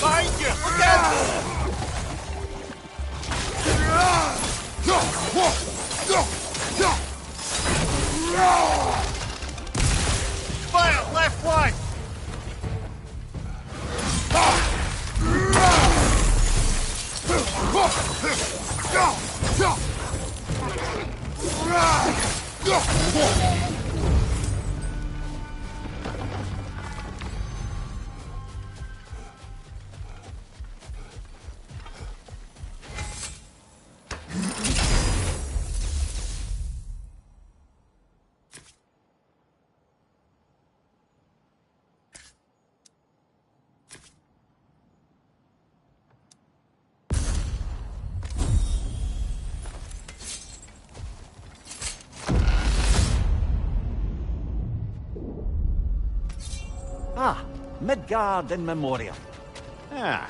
Behind you! Look out! Fire! Left flank! Ah, Midgard in memoriam. Ah,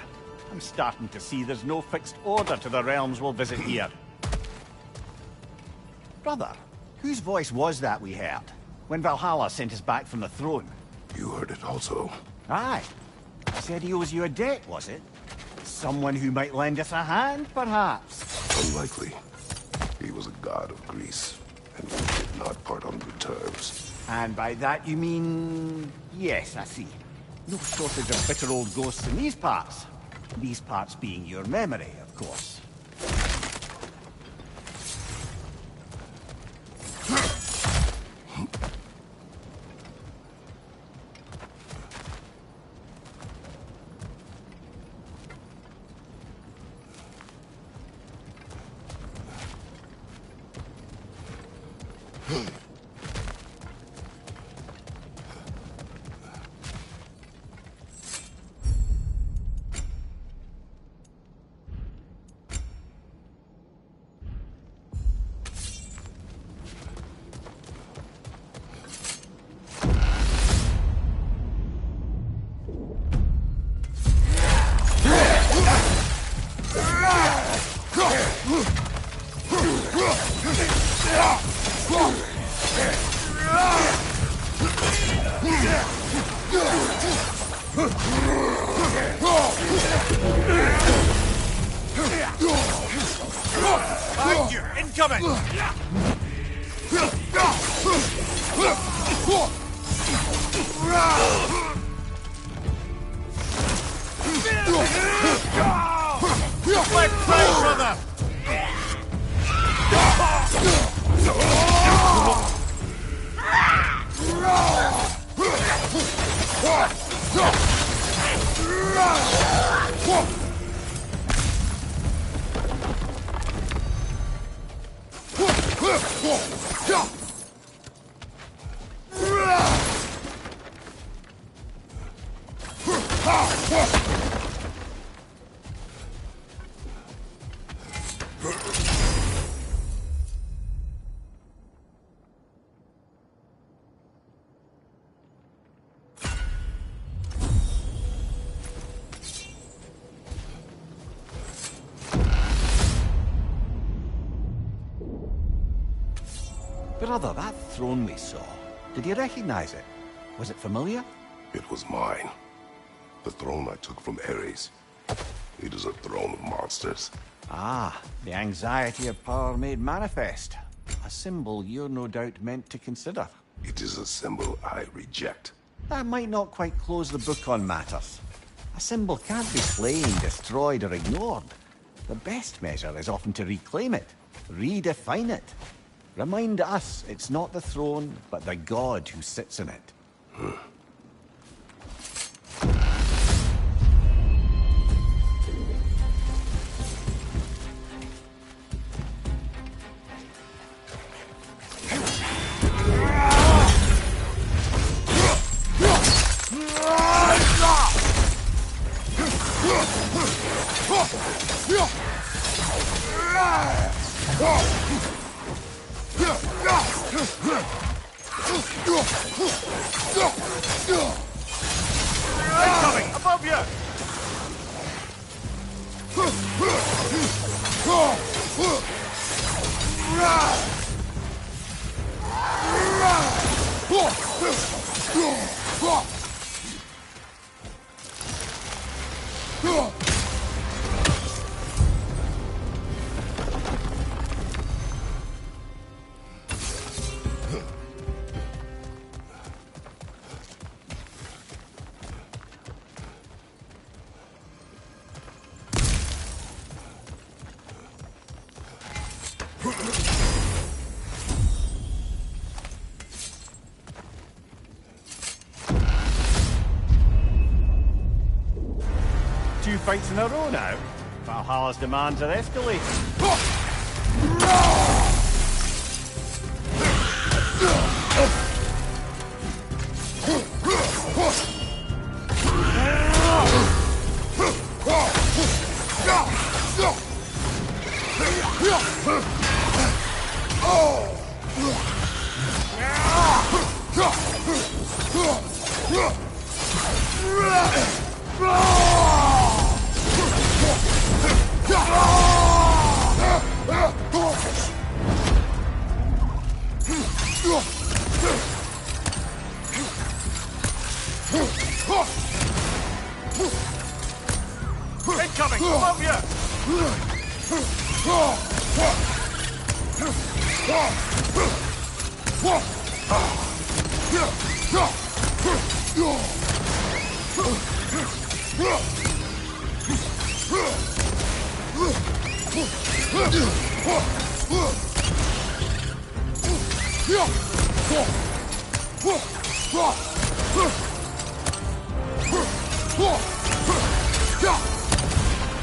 I'm starting to see there's no fixed order to the realms we'll visit here. Brother, whose voice was that we heard when Valhalla sent us back from the throne? You heard it also. Aye. He said he owes you a debt, was it? Someone who might lend us a hand, perhaps? Unlikely. He was a god of Greece, and we did not part on good terms. And by that you mean... Yes, I see. No shortage of bitter old ghosts in these parts. These parts being your memory, of course. Behind you! Incoming! Quick, brother! Brother, that throne we saw, did you recognize it? Was it familiar? It was mine. The throne I took from Ares. It is a throne of monsters. Ah, the anxiety of power made manifest. A symbol you're no doubt meant to consider. It is a symbol I reject. That might not quite close the book on matters. A symbol can't be slain, destroyed, or ignored. The best measure is often to reclaim it, redefine it. Remind us it's not the throne, but the god who sits in it. Incoming! Above you! Two fights in a row now. Valhalla's demands are escalating. Incoming! Above you!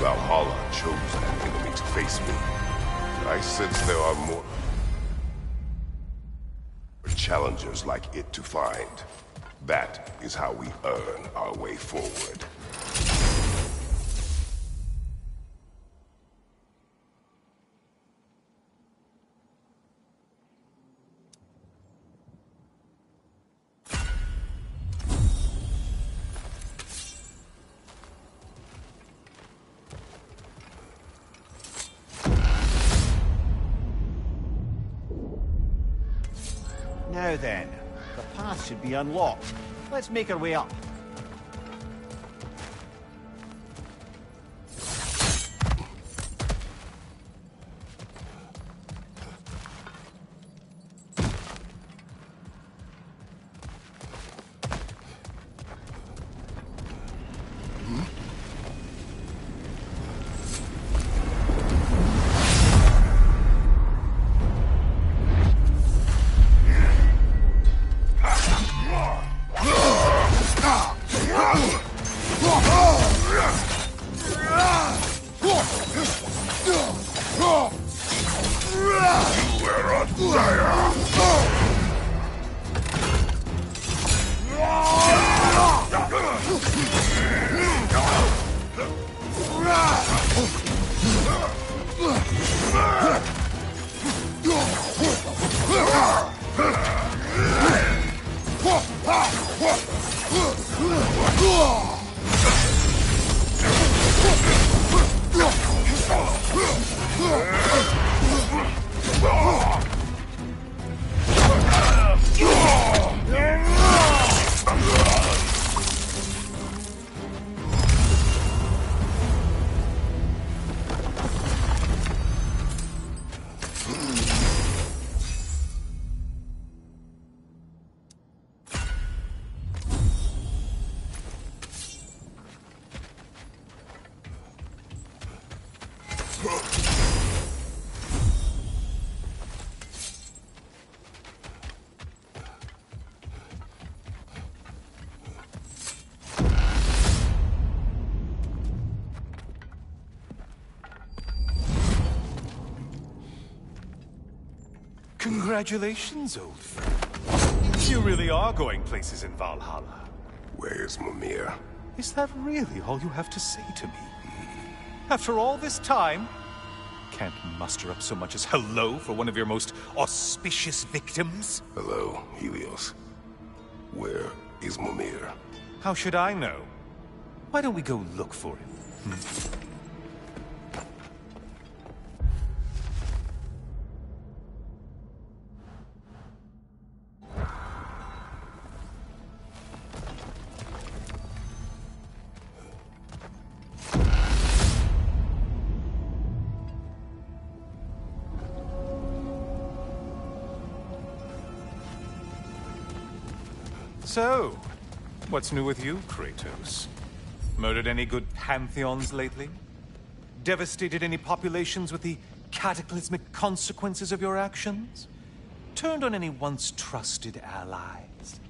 Valhalla chose an enemy to face me. I sense there are more challengers like it to find. That is how we earn our way forward. Now then, the path should be unlocked. Let's make our way up. Congratulations, old friend. You really are going places in Valhalla. Where's Mimir? Is that really all you have to say to me? After all this time? can't muster up so much as hello for one of your most auspicious victims? Hello, Helios. Where is Mimir? How should I know? Why don't we go look for him? So, what's new with you, Kratos? Murdered any good pantheons lately? Devastated any populations with the cataclysmic consequences of your actions? Turned on any once trusted allies?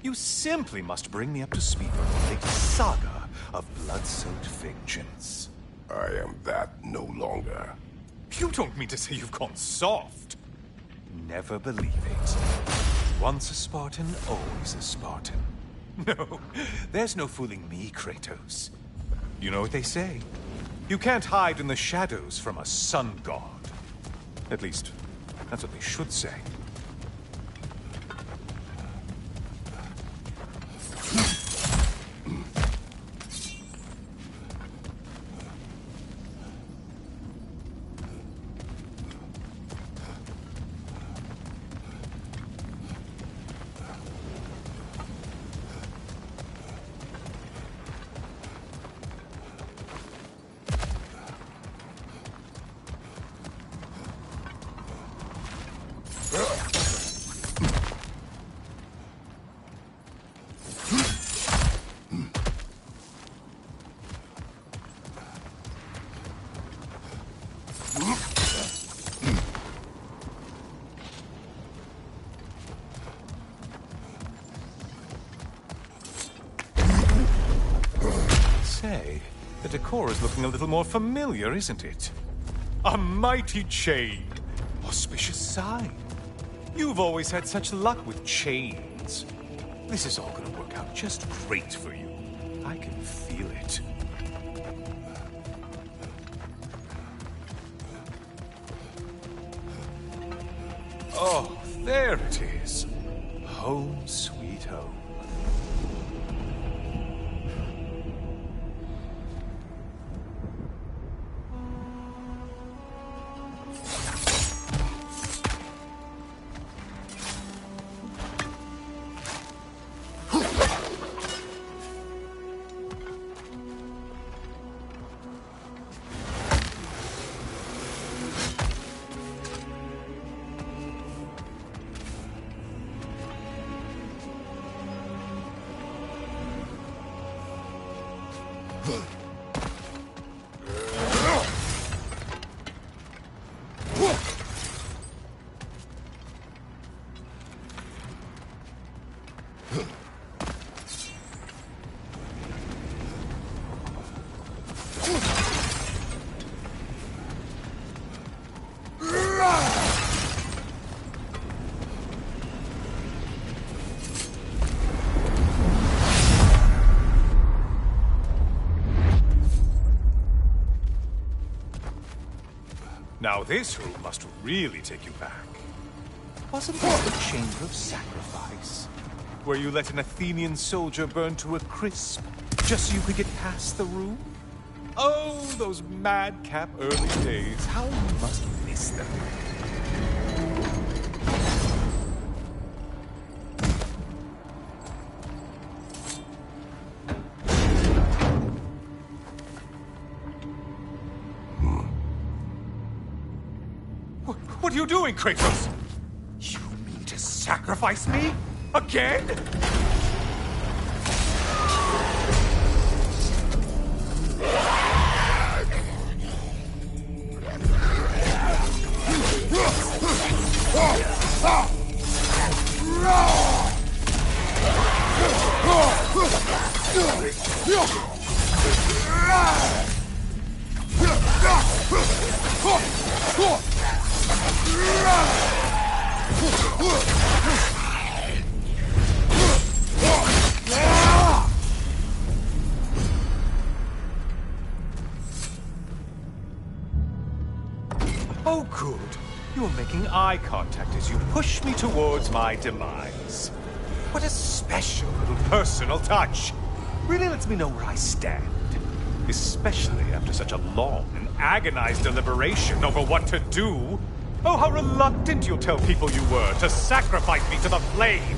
You simply must bring me up to speed on the latest saga of blood-soaked vengeance. I am that no longer. You don't mean to say you've gone soft? Never believe it. Once a Spartan, always a Spartan. No, there's no fooling me, Kratos. You know what they say. You can't hide in the shadows from a sun god. At least, that's what they should say. Say, the decor is looking a little more familiar, isn't it? A mighty chain. Auspicious sign. You've always had such luck with chains. This is all gonna work out just great for you. I can feel it. Oh, there it is. Home sweet home. Now this room must really take you back. Wasn't this the Chamber of Sacrifice? Where you let an Athenian soldier burn to a crisp, just so you could get past the room? Oh, those madcap early days. How you must miss them. What are you doing, Kratos? You mean to sacrifice me? Again? Good. You're making eye contact as you push me towards my demise. What a special little personal touch. Really lets me know where I stand. Especially after such a long and agonized deliberation over what to do. Oh, how reluctant you'll tell people you were to sacrifice me to the flame.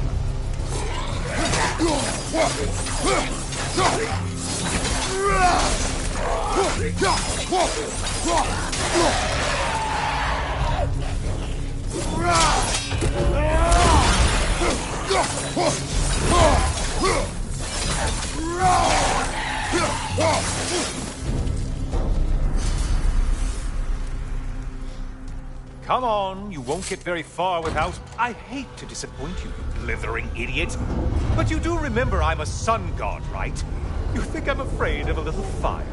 Come on, you won't get very far without... I hate to disappoint you, you blithering idiot. But you do remember I'm a sun god, right? You think I'm afraid of a little fire?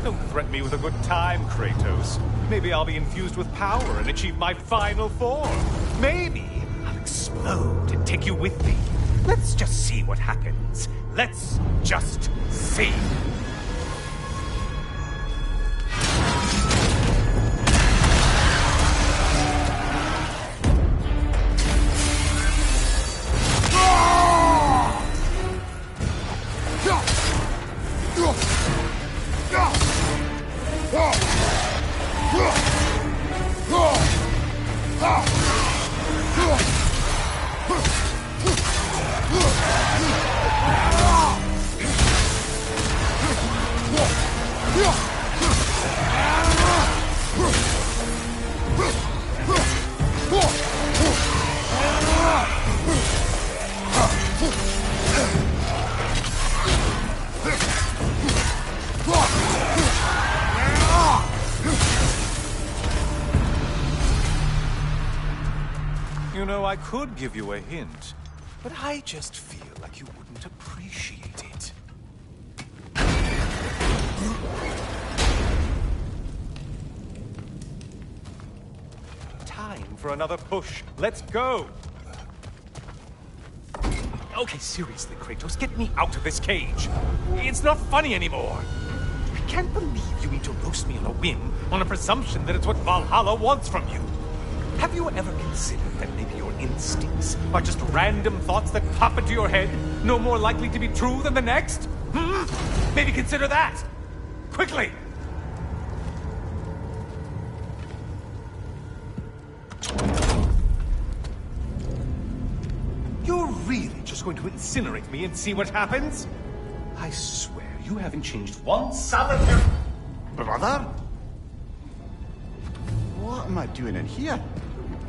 Don't threaten me with a good time, Kratos. Maybe I'll be infused with power and achieve my final form. Maybe I'll explode and take you with me. Let's just see what happens. Let's just see. You know, I could give you a hint, but I just feel like you wouldn't appreciate it. Time for another push. Let's go! Okay, seriously, Kratos, get me out of this cage. It's not funny anymore. I can't believe you need to roast me on a whim, on a presumption that it's what Valhalla wants from you. Have you ever considered that maybe your instincts are just random thoughts that pop into your head, no more likely to be true than the next? Hmm? Maybe consider that! Quickly! You're really just going to incinerate me and see what happens? I swear, you haven't changed one solitary... Brother? What am I doing in here?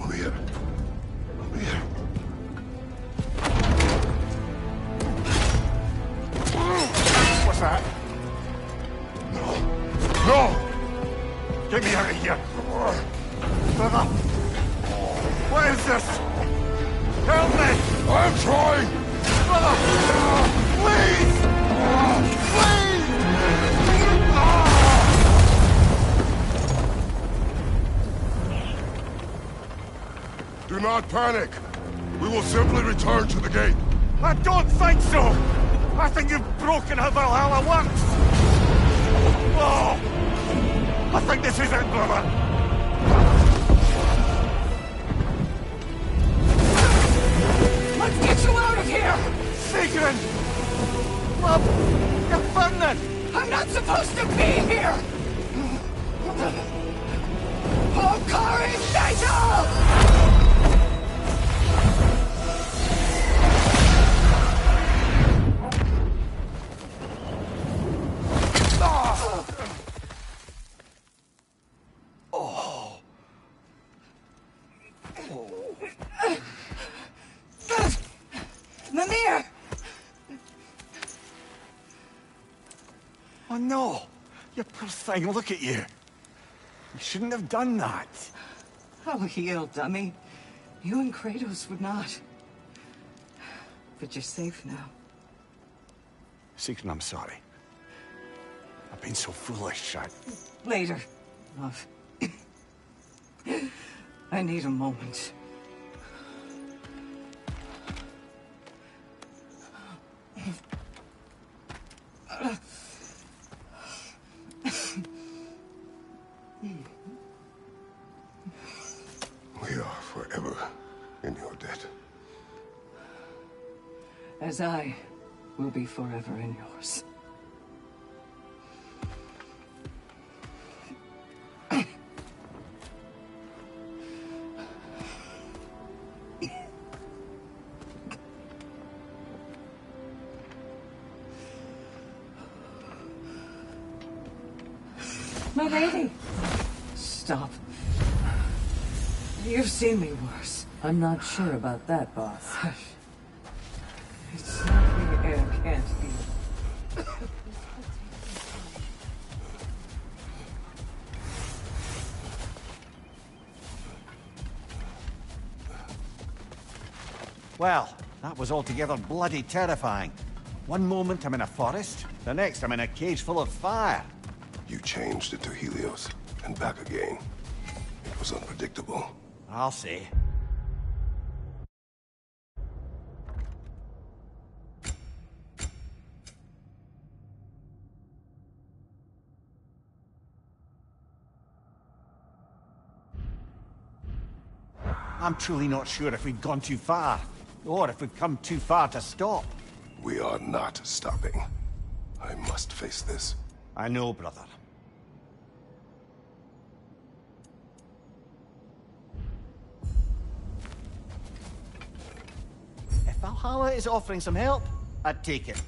Over here. Over here. What's that? No! No! Get me out of here! Brother! What is this? Help me! I'm trying! Brother! Please! Please! Do not panic. We will simply return to the gate. I don't think so! I think you've broken how Valhalla works! Oh! I think this is it, brother! Let's get you out of here! Sigrun! Love, you're burning! I'm not supposed to be here! Hokari Fatal! Mimir! Oh no! You poor thing, look at you! You shouldn't have done that. Oh, heal, dummy. You and Kratos would not. But you're safe now. Sigrun, I'm sorry. I've been so foolish, Later, love. I need a moment. This eye will be forever in yours. My lady! Stop. You've seen me worse. I'm not sure about that, boss. It's something air can't be. Well, that was altogether bloody terrifying. One moment I'm in a forest, the next I'm in a cage full of fire. You changed it to Helios, and back again. It was unpredictable. I'll say. I'm truly not sure if we've gone too far, or if we've come too far to stop. We are not stopping. I must face this. I know, brother. If Valhalla is offering some help, I'd take it.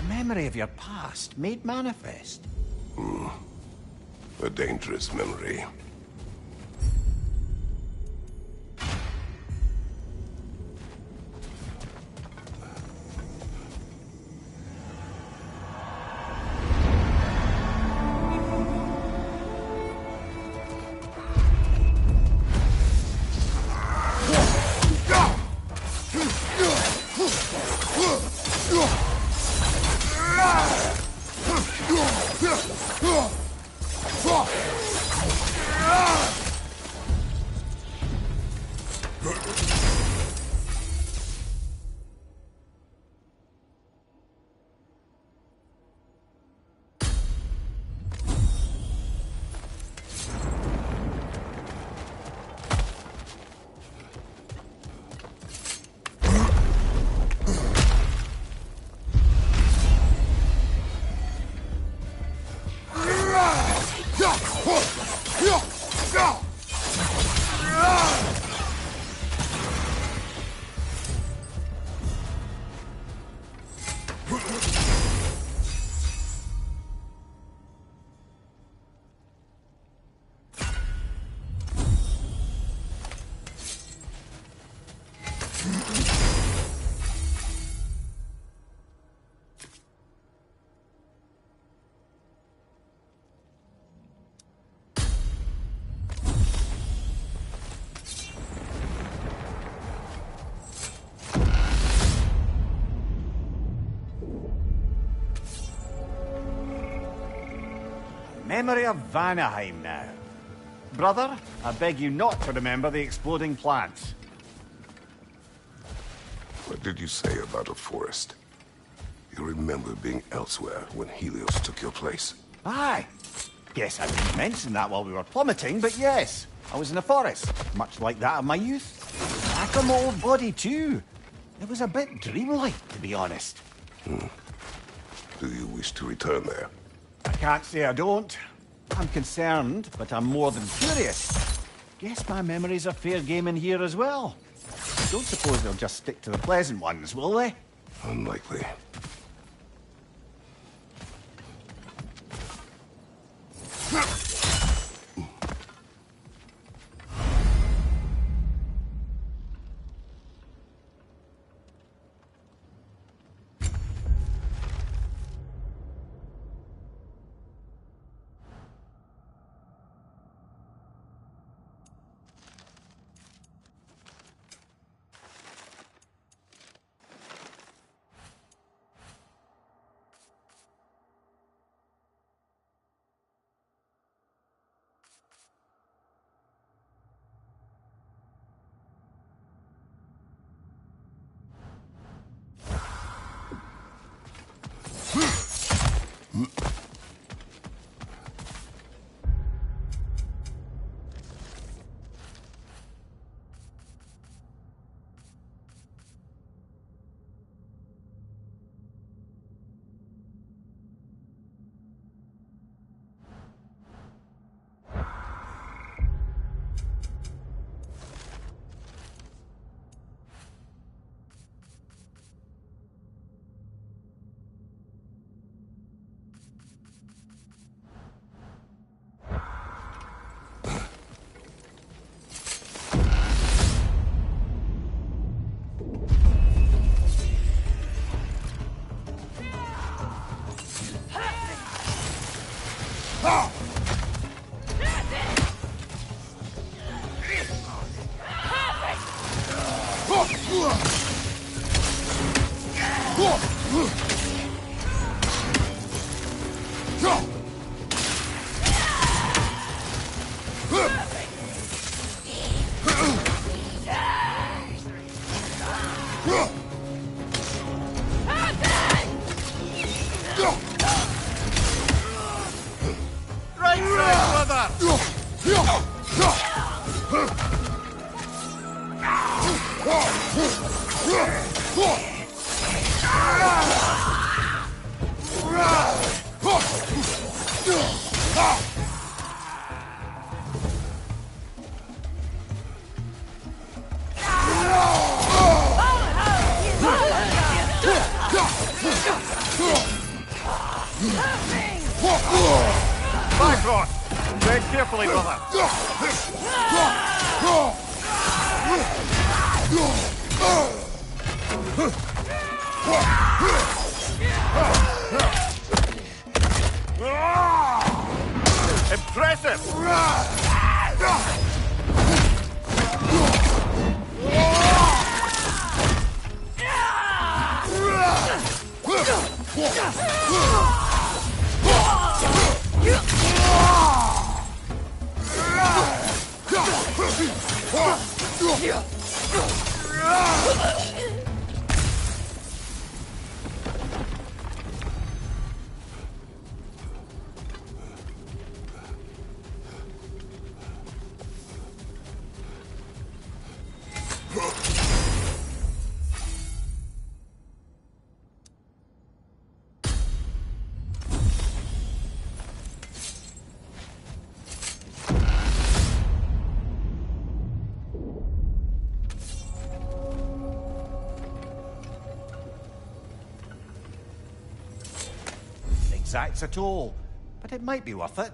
Memory of your past made manifest. A dangerous memory. memory of Vanaheim now. Brother, I beg you not to remember the exploding plants. What did you say about a forest? You remember being elsewhere when Helios took your place? Aye. Guess I didn't mention that while we were plummeting, but yes. I was in a forest, much like that of my youth. Back on my old body, too. It was a bit dreamlike, to be honest. Do you wish to return there? I can't say I don't. I'm concerned, but I'm more than curious. Guess my memories are fair game in here as well. Don't suppose they'll just stick to the pleasant ones, will they? Unlikely. Back on! Tread carefully, brother. Impressive! Exacts at all, but it might be worth it.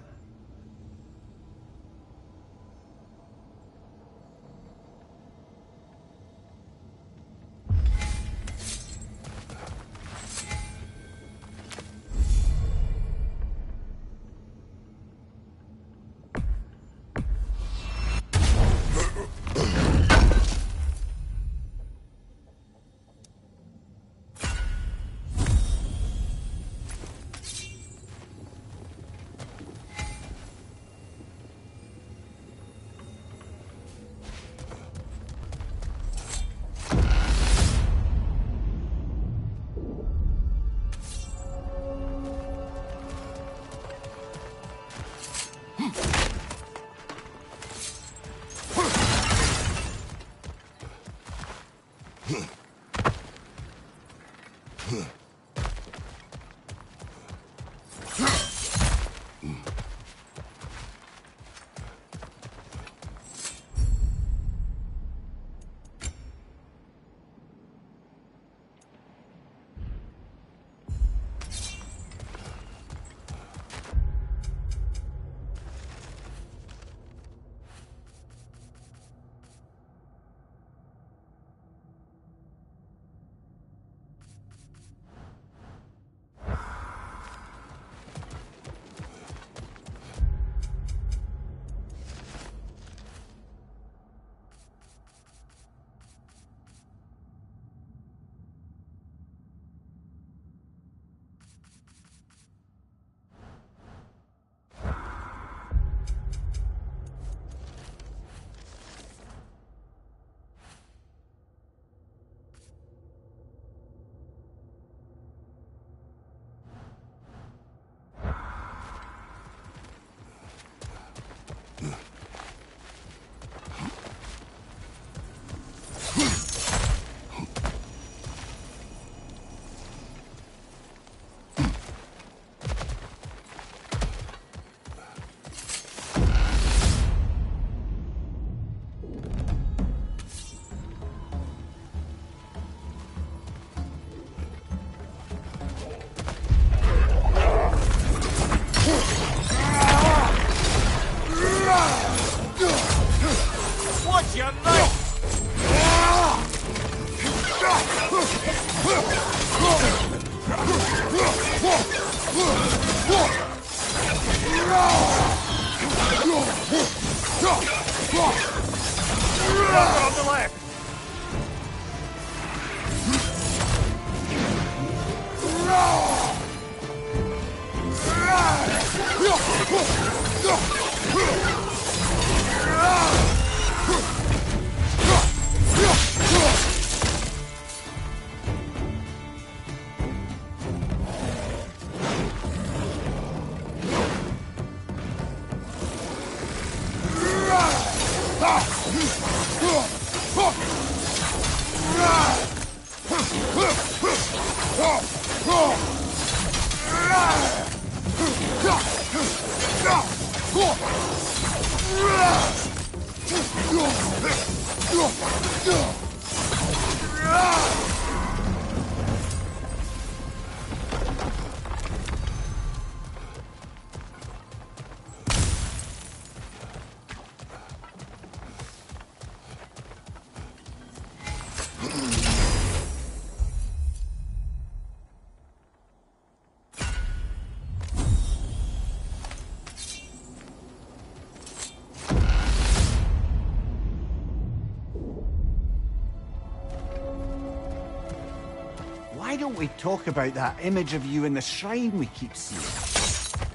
Why don't we talk about that image of you in the shrine we keep seeing?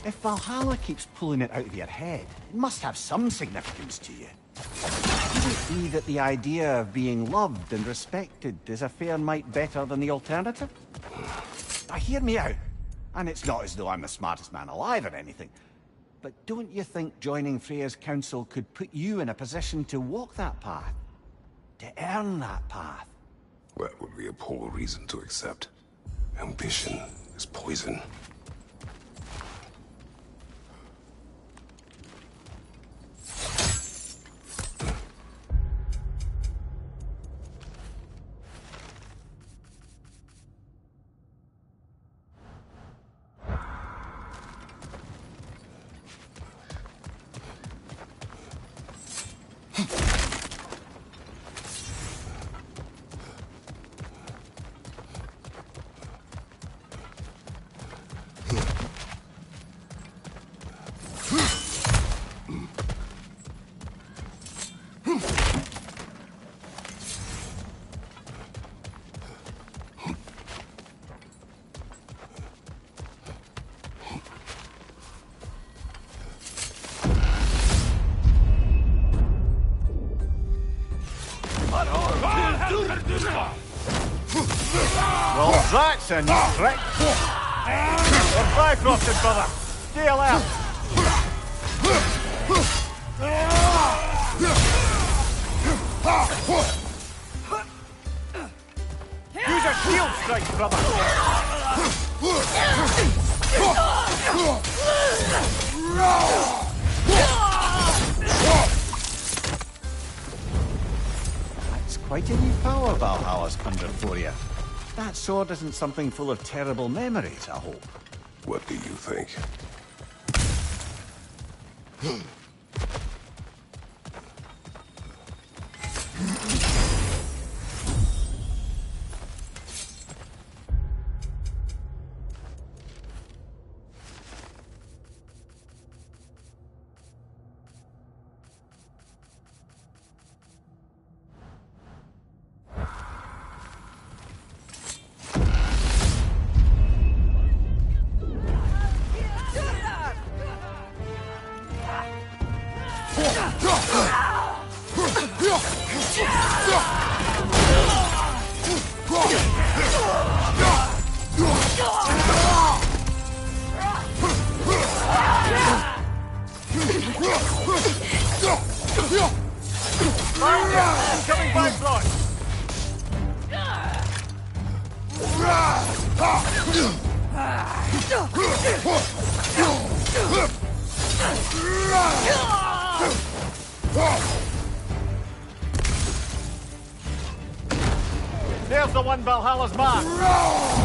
If Valhalla keeps pulling it out of your head, it must have some significance to you. Could it be that the idea of being loved and respected is a fair mite better than the alternative? Now hear me out, and it's not as though I'm the smartest man alive or anything, but don't you think joining Freya's council could put you in a position to walk that path? To earn that path? That would be a poor reason to accept. Ambition is poison. Well, that's a neat trick. We're Bifrosted, brother. Stay alert. strike, brother. That's quite a new power Valhalla's conjured for you. That sword isn't something full of terrible memories, I hope. What do you think? Incoming by blood! There's the one Valhalla's mark!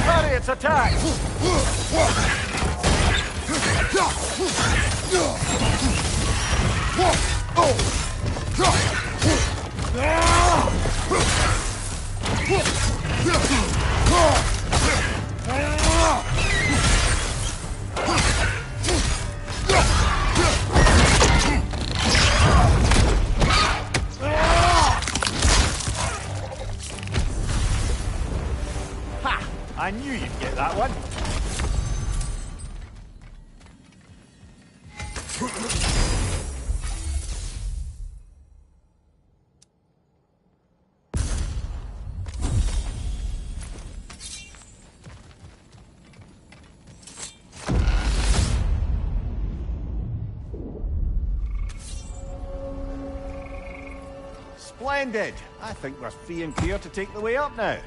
Hurry, its attack! Ha! I knew you'd get that one. Splendid! I think we're free and clear to take the way up now.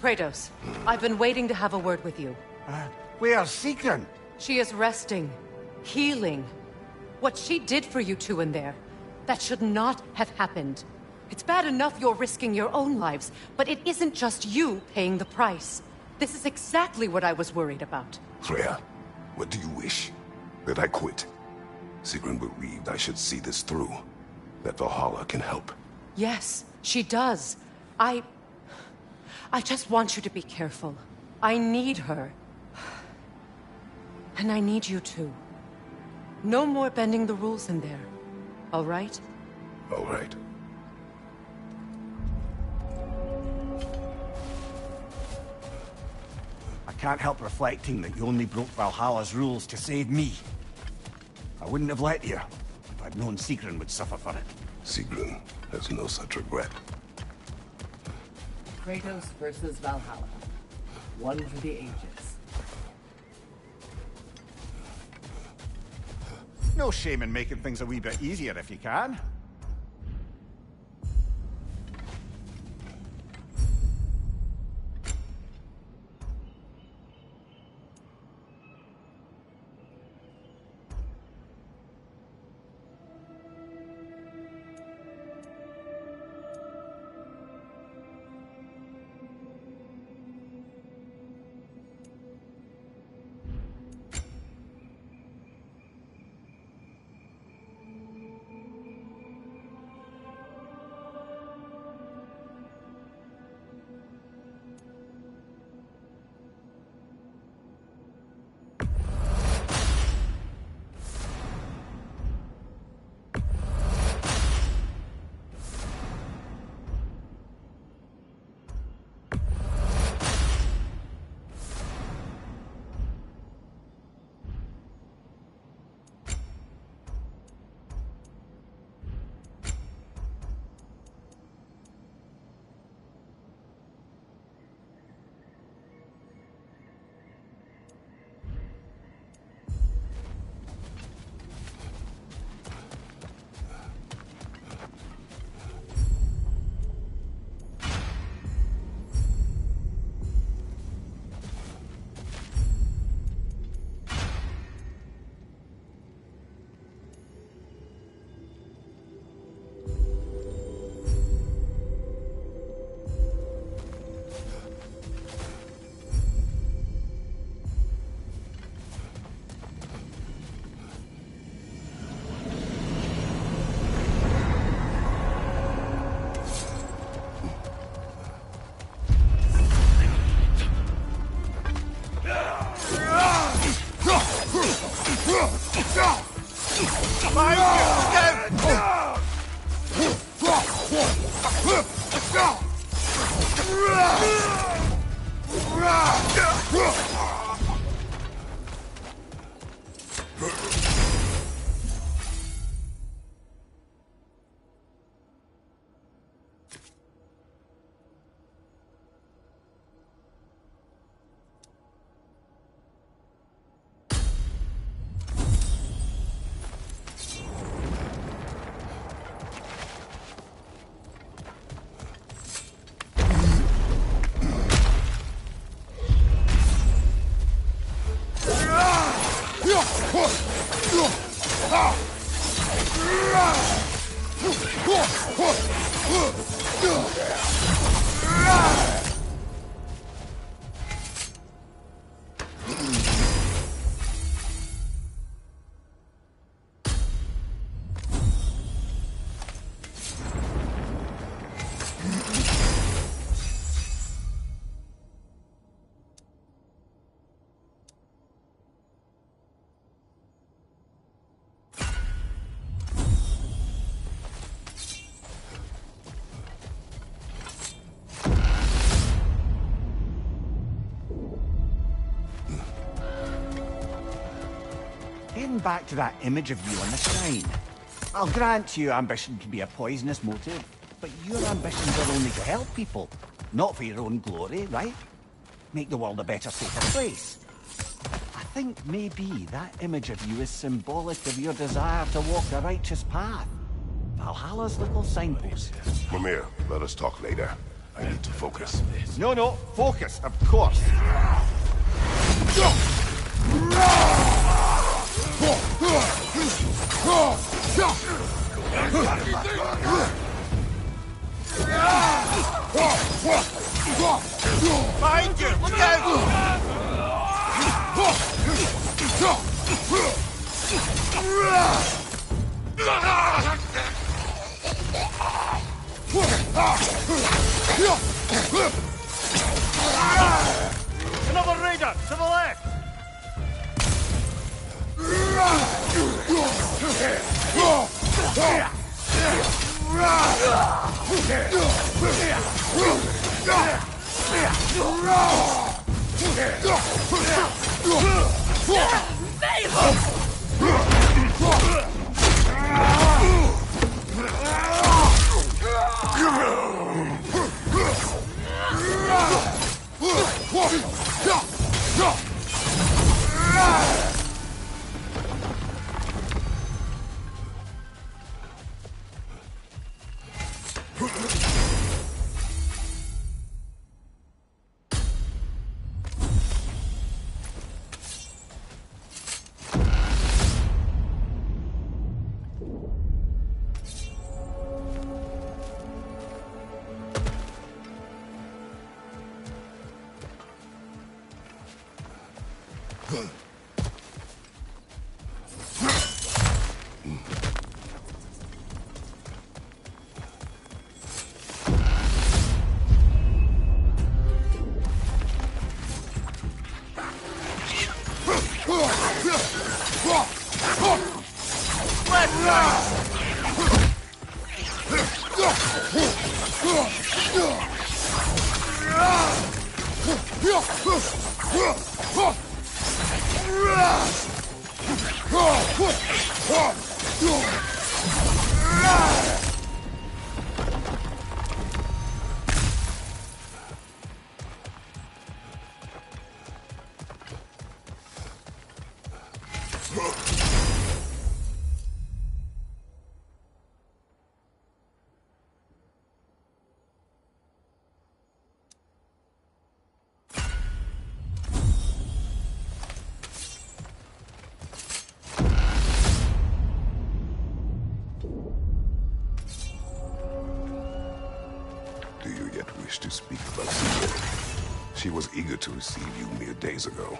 Kratos, I've been waiting to have a word with you. Where's Sigrun? She is resting, healing. What she did for you two in there, that should not have happened. It's bad enough you're risking your own lives, but it isn't just you paying the price. This is exactly what I was worried about. Freya, what do you wish? That I quit? Sigrun believed I should see this through. That Valhalla can help. Yes, she does. I just want you to be careful. I need her. And I need you too. No more bending the rules in there. All right? All right. I can't help reflecting that you only broke Valhalla's rules to save me. I wouldn't have let you if I'd known Sigrun would suffer for it. Sigrun has no such regret. Kratos versus Valhalla. One for the ages. No shame in making things a wee bit easier if you can. Getting back to that image of you on the shrine. I'll grant you ambition can be a poisonous motive, but your ambitions are only to help people, not for your own glory, right? Make the world a better, safer place. I think maybe that image of you is symbolic of your desire to walk the righteous path. Valhalla's little signpost. Mimir, let us talk later. I need to focus. No, focus, of course. Behind you! Look out! Another raider to the left! Do you yet wish to speak about Sigrid? She was eager to receive you mere days ago.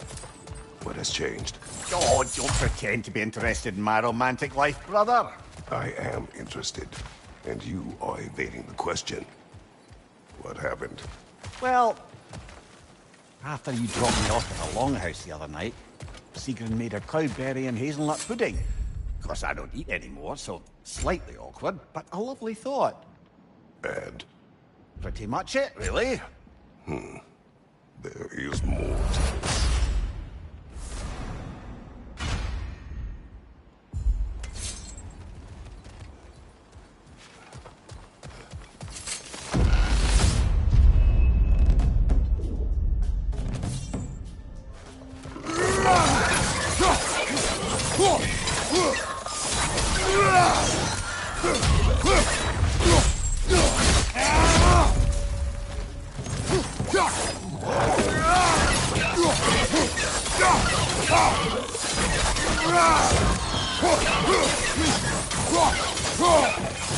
What has changed? Oh, don't pretend to be interested in my romantic life, brother. I am interested, and you are evading the question. What happened? Well, after you dropped me off at the Longhouse the other night, Sigrid made her cloudberry and hazelnut pudding. Of course, I don't eat anymore, so slightly awkward, but a lovely thought. And? Pretty much it, really. There is more to this.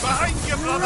Behind you, brother!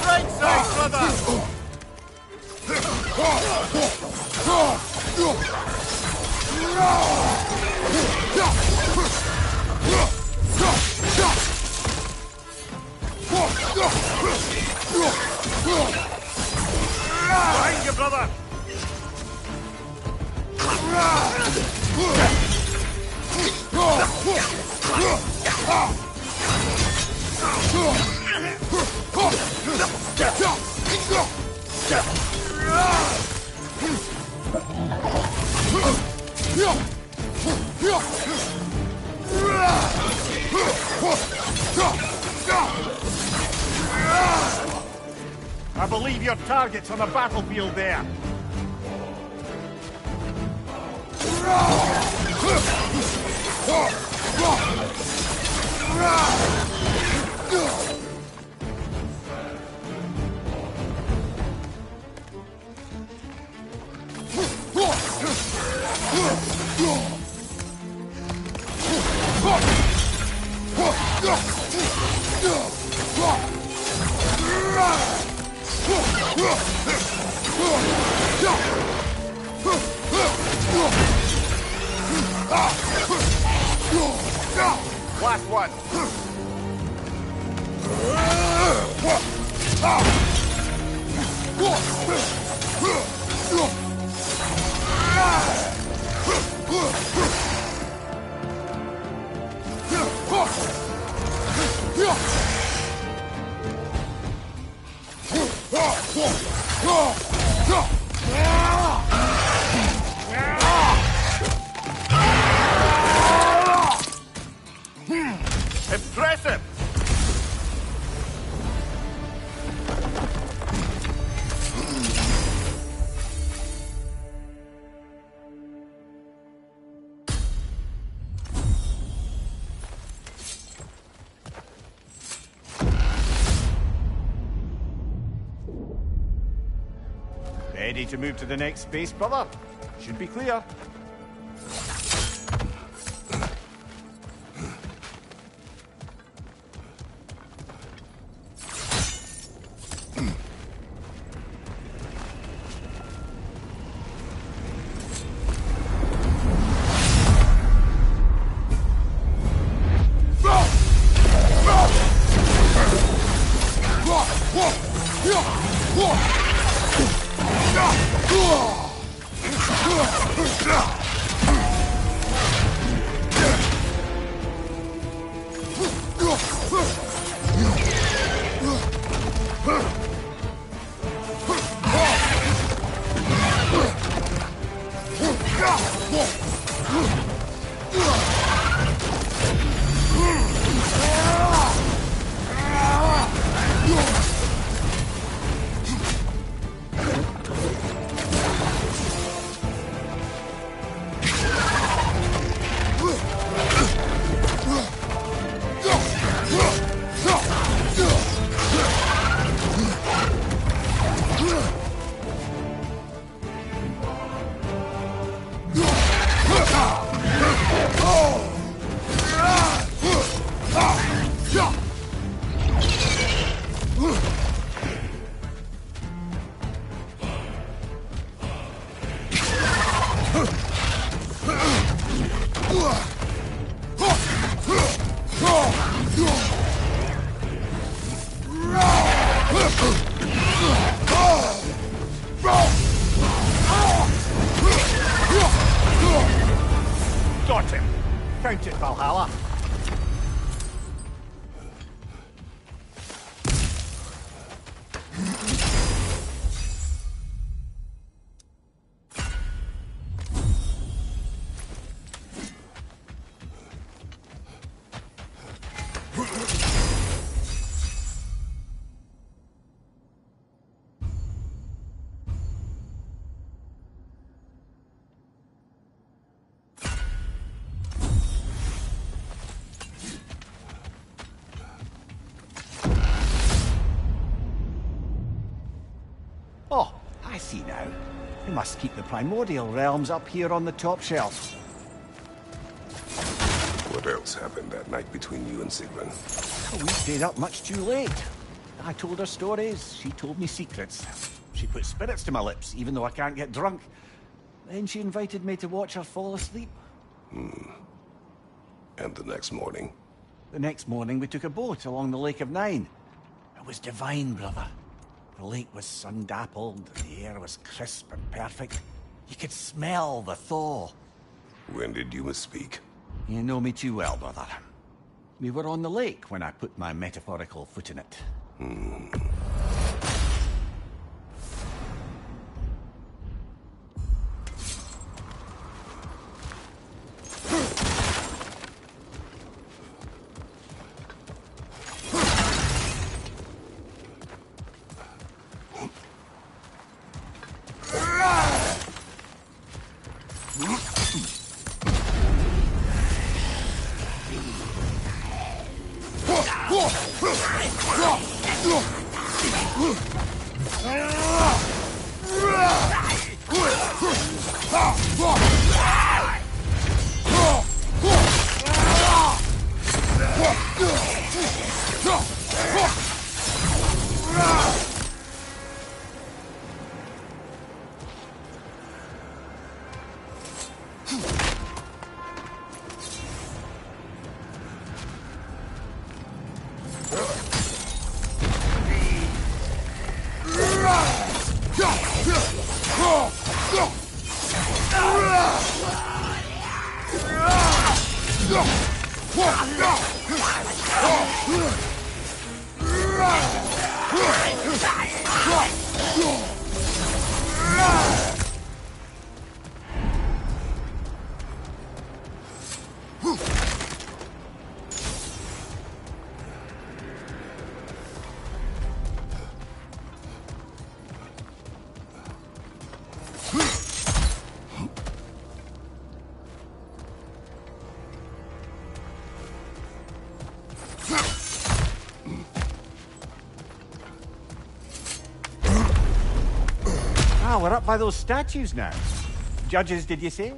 Right side, brother! Behind you, brother! I believe your target's on the battlefield there. Last one. Impressive! Ready to move to the next space, brother? Should be clear. Got him. Count it, Valhalla. Oh, I see now. We must keep the primordial realms up here on the top shelf. What else happened that night between you and Sigrun? Oh, we stayed up much too late. I told her stories, she told me secrets. She put spirits to my lips, even though I can't get drunk. Then she invited me to watch her fall asleep. And the next morning? The next morning, we took a boat along the Lake of Nine. It was divine, brother. The lake was sun-dappled, the air was crisp and perfect. You could smell the thaw. When did you misspeak? You know me too well, brother. We were on the lake when I put my metaphorical foot in it. Ah, we're up by those statues now. Judges, did you say?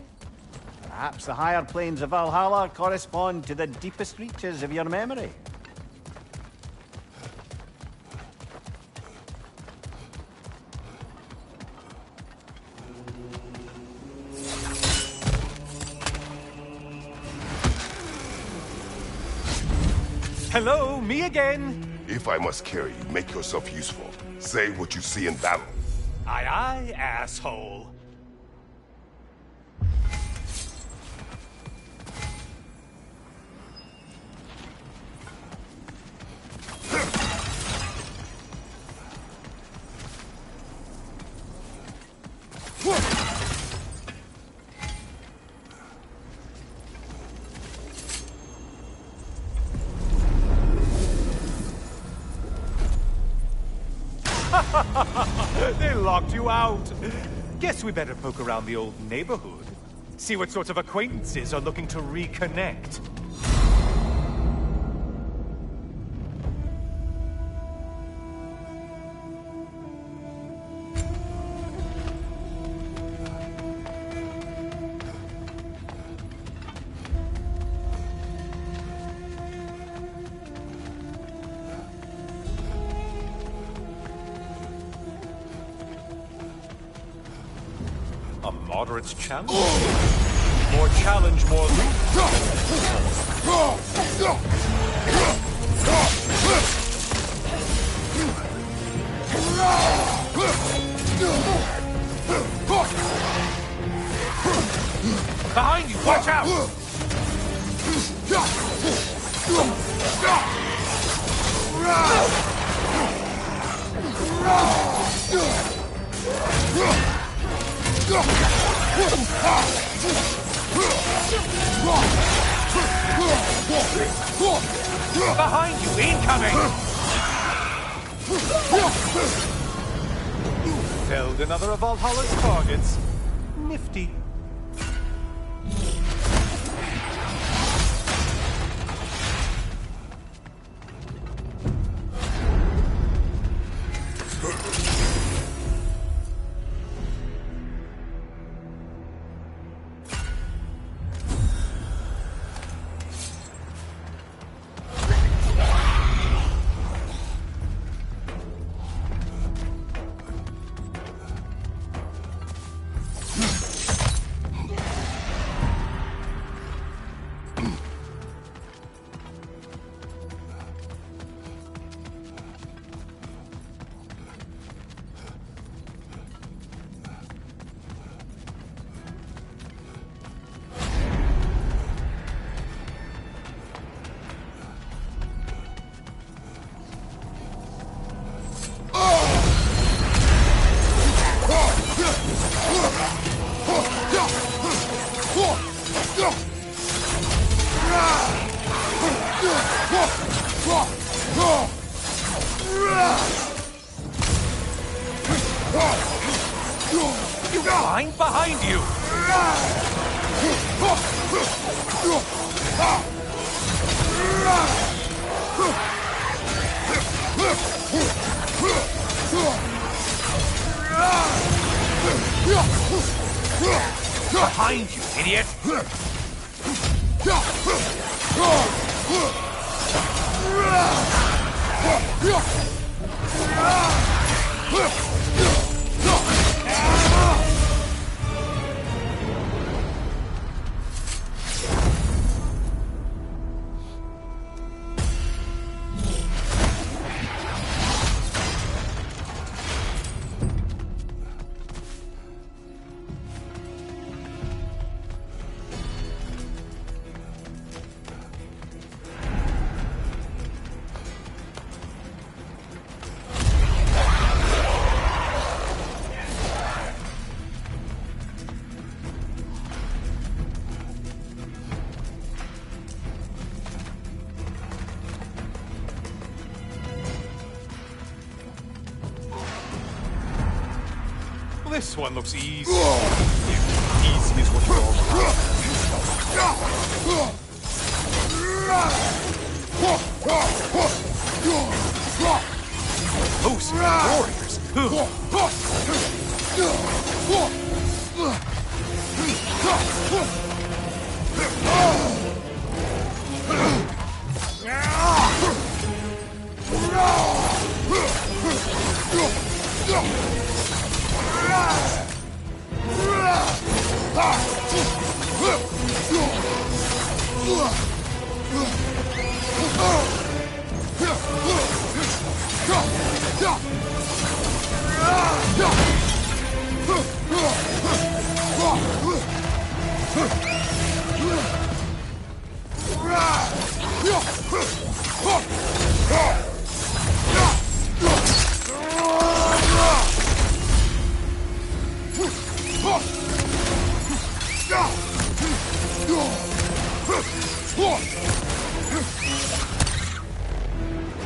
Perhaps the higher planes of Valhalla correspond to the deepest reaches of your memory. Hello, me again. If I must carry you, make yourself useful. Say what you see in battle. Aye, aye, asshole. They locked you out. Guess we better poke around the old neighborhood. See what sorts of acquaintances are looking to reconnect. A moderate challenge? More challenge, more loot. Behind you, watch out! Behind you, incoming! Felled another of Valhalla's targets. Nifty. You find behind you! Behind you, idiot! This one looks easy. Easy is what you're all about. Those warriors!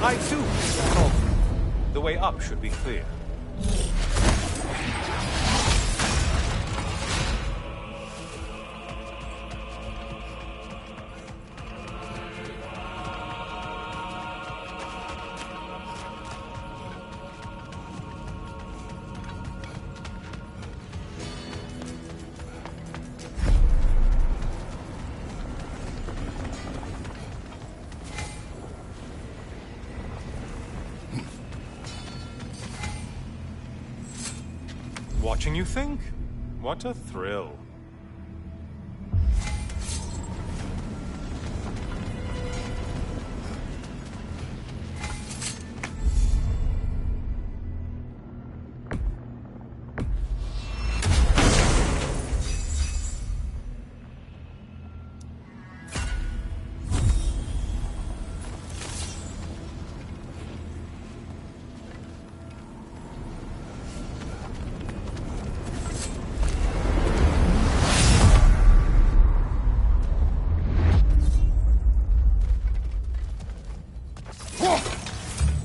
I too. The way up should be clear. Watching you think? What a thrill.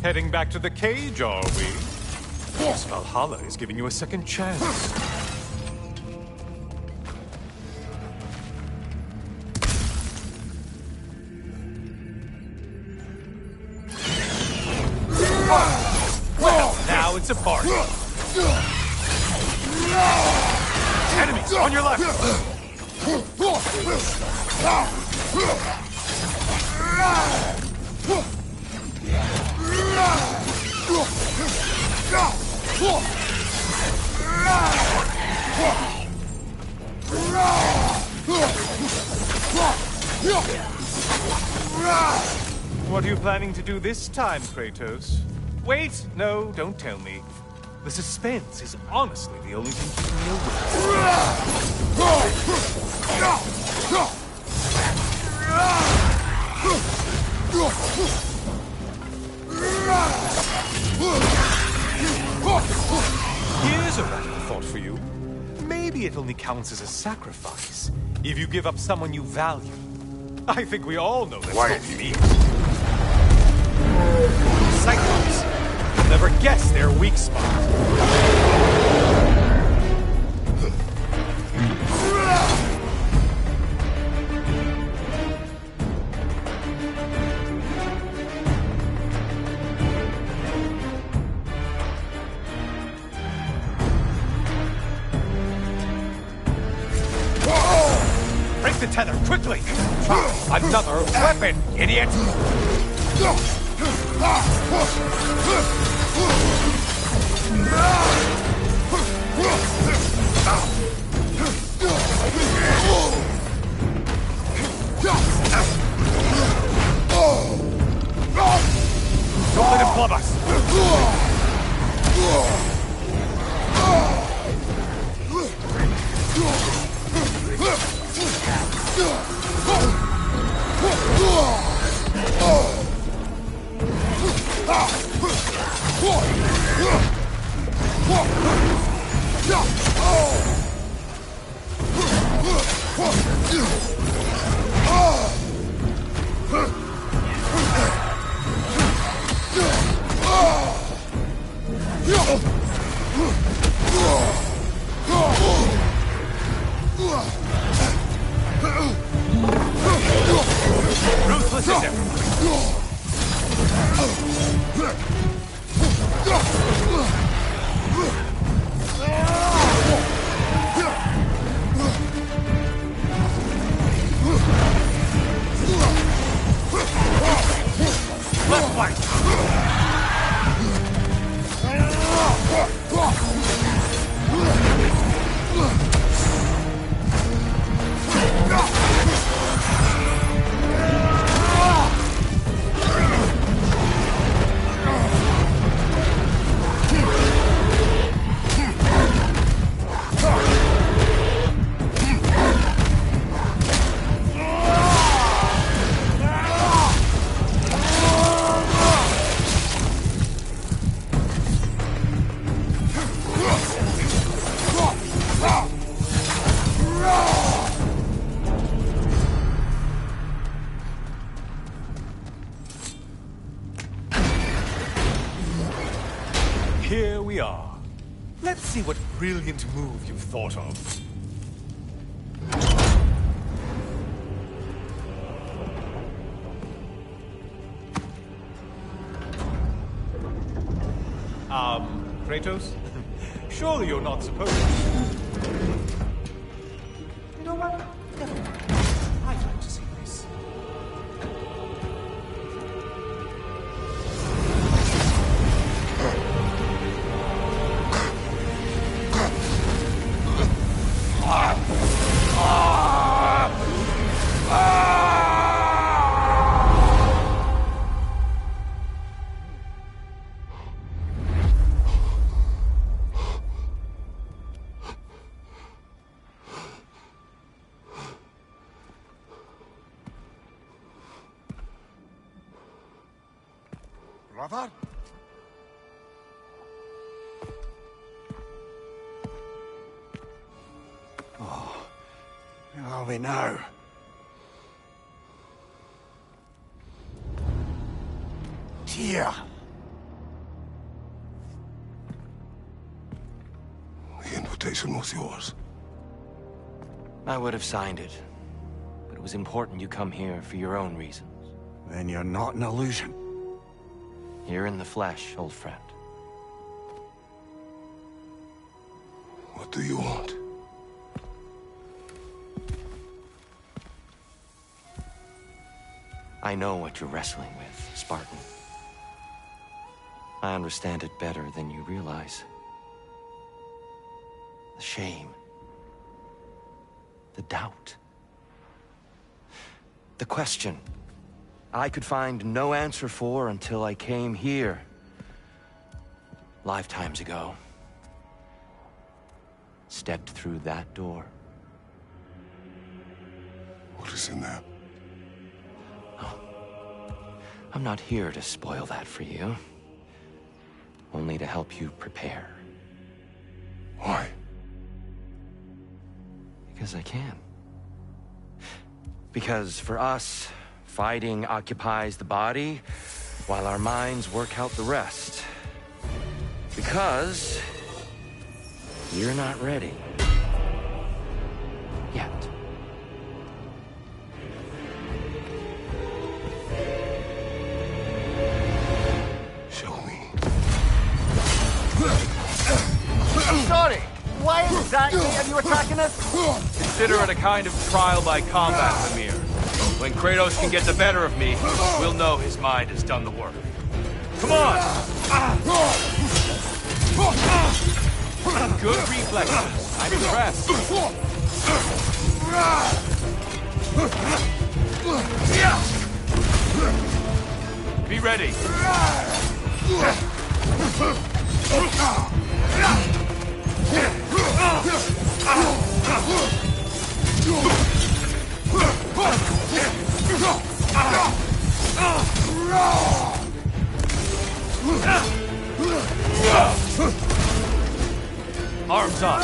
Heading back to the cage, are we? This Valhalla is giving you a second chance. Well, now it's a party. Enemies on your left. What are you planning to do this time, Kratos? Wait, no, don't tell me. The suspense is honestly the only thing keeping me Here's a random thought for you. Maybe it only counts as a sacrifice if you give up someone you value. I think we all know that's what you mean. Cyclops. You'll never guess their weak spot. Release the tether, quickly! Try another weapon, idiot! Don't let him club us! Ruthless is everyone. Left flank. Here we are. Let's see what brilliant move you've thought of. Kratos? Surely you're not supposed to. You know what? Never mind. I'd like to see this. Brother? Oh, where are we now? Tyr! The invitation was yours. I would have signed it, but it was important you come here for your own reasons. Then you're not an illusion. Here in the flesh, old friend. What do you want? I know what you're wrestling with, Spartan. I understand it better than you realize. The shame. The doubt. The question I could find no answer for until I came here. Lifetimes ago. Stepped through that door. What is in there? Oh. I'm not here to spoil that for you. Only to help you prepare. Why? Because I can. Because for us, fighting occupies the body, while our minds work out the rest. Because you're not ready. Yet. Show me. I'm sorry. Why exactly are you attacking us? Consider it a kind of trial by combat, Mimir. When Kratos can get the better of me, we'll know his mind has done the work. Come on! Good reflexes. I'm impressed. Be ready. Arms up.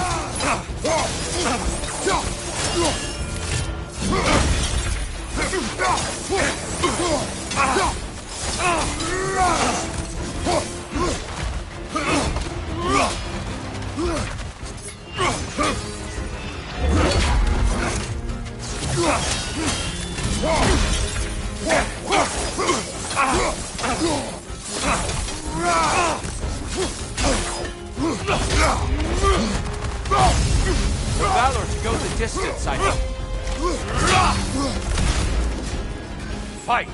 The valor to go the distance, I hope. Fight!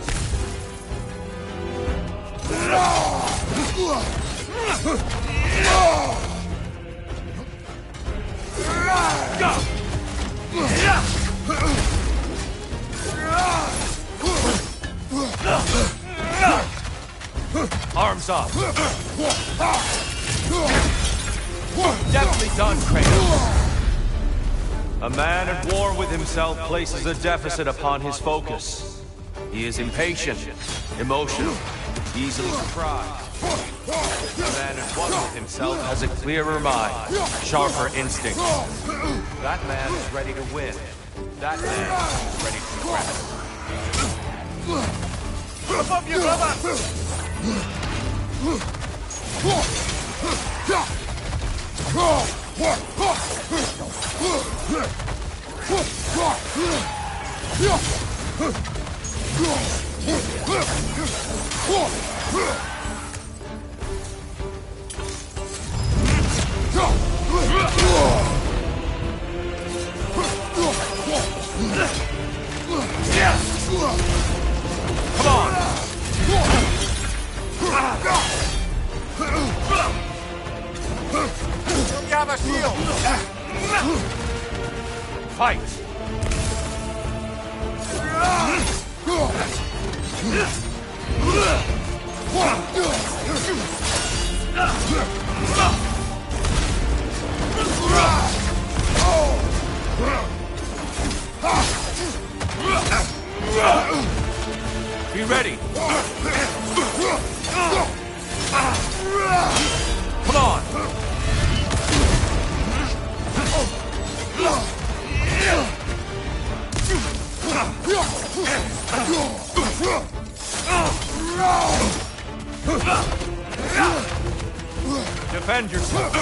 Arms up. Deftly done, Kratos. A man at war with himself places a deficit upon his focus. He is impatient, emotional, easily surprised. A man at one with himself has a clearer mind, sharper instincts. That man is ready to win. That man is ready to progress. Above you, brother! Come on! You have a shield! Fight! Be ready! Come on! Defend yourself!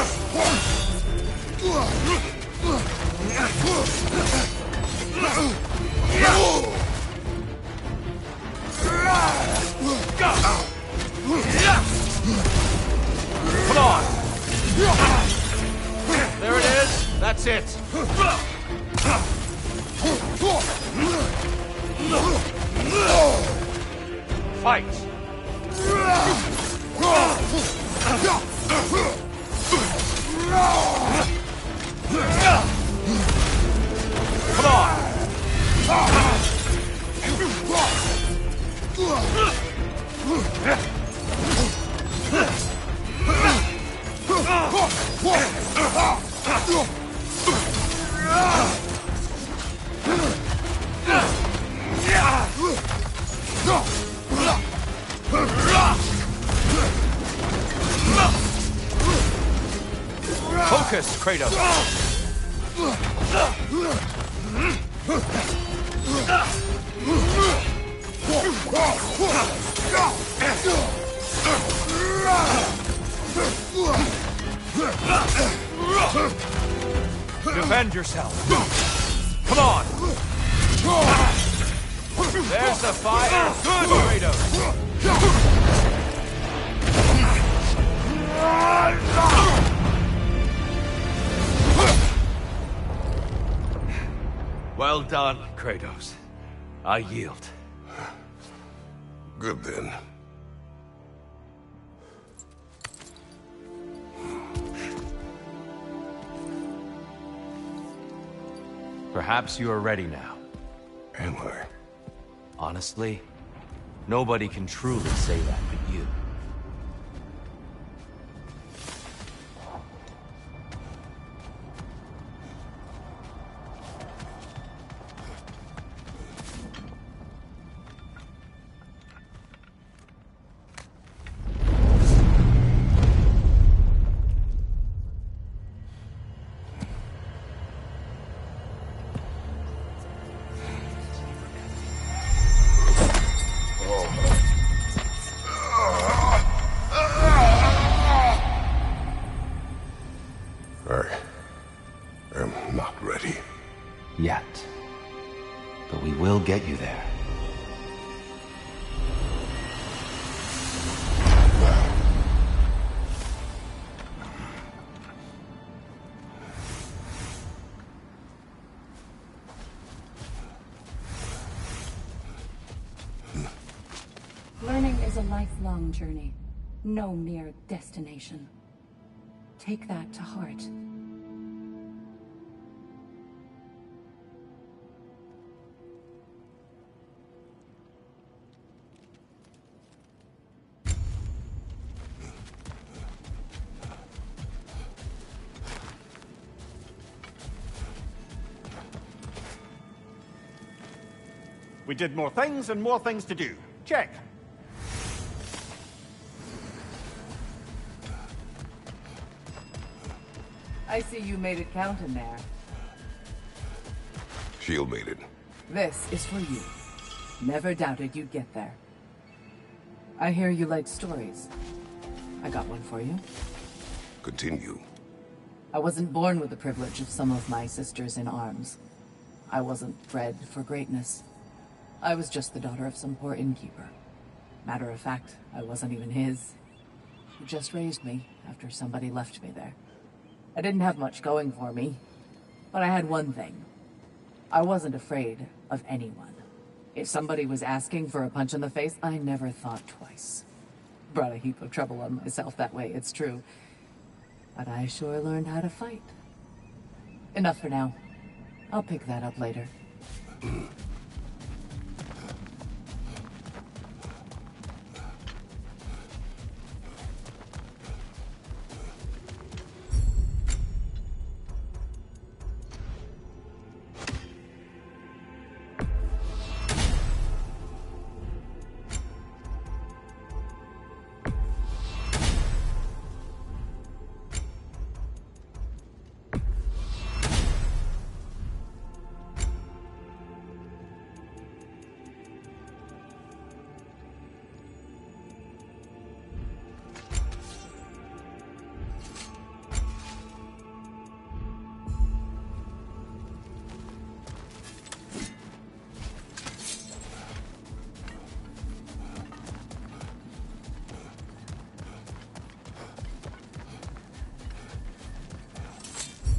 Come on! There it is! That's it! Fight! Come on! Focus, Kratos! Defend yourself! Come on! There's the fire! Good, Kratos! Well done, Kratos. I yield. Good then. Perhaps you are ready now. Am I? Honestly, nobody can truly say that but you. I am not ready. Yet. But we will get you there. Learning is a lifelong journey, no mere destination. Take that to heart. We did more things and more things to do. Check. I see you made it count in there. Shield made it. This is for you. Never doubted you'd get there. I hear you like stories. I got one for you. Continue. I wasn't born with the privilege of some of my sisters in arms. I wasn't bred for greatness. I was just the daughter of some poor innkeeper. Matter of fact, I wasn't even his. He just raised me after somebody left me there. I didn't have much going for me, but I had one thing. I wasn't afraid of anyone. If somebody was asking for a punch in the face, I never thought twice. Brought a heap of trouble on myself that way, it's true. But I sure learned how to fight. Enough for now. I'll pick that up later.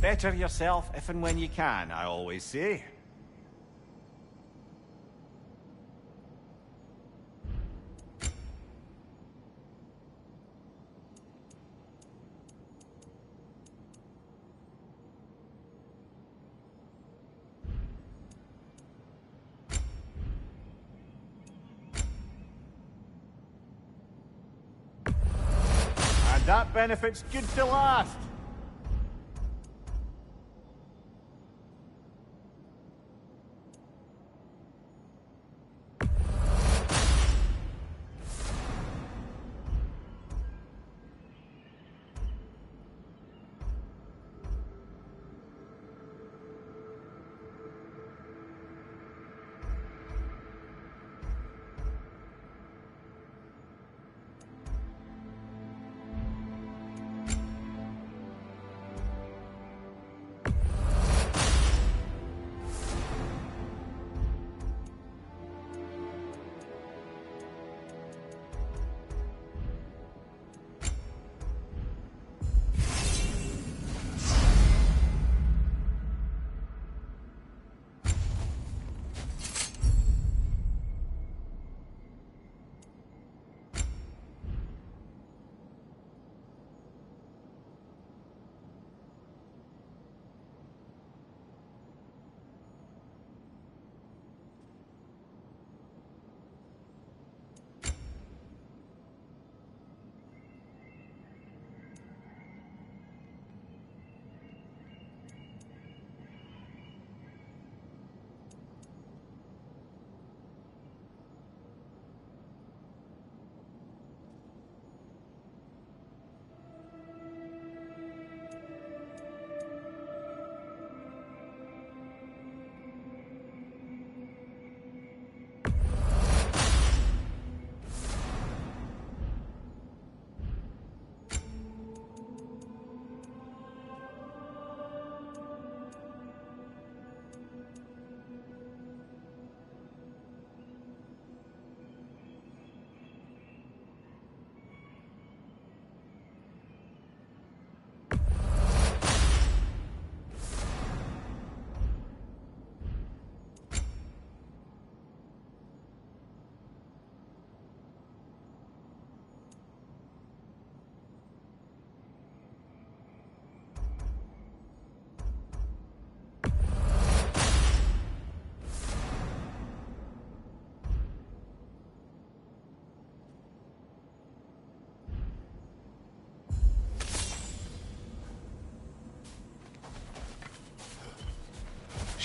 Better yourself if and when you can, I always say. And that benefit's good to last.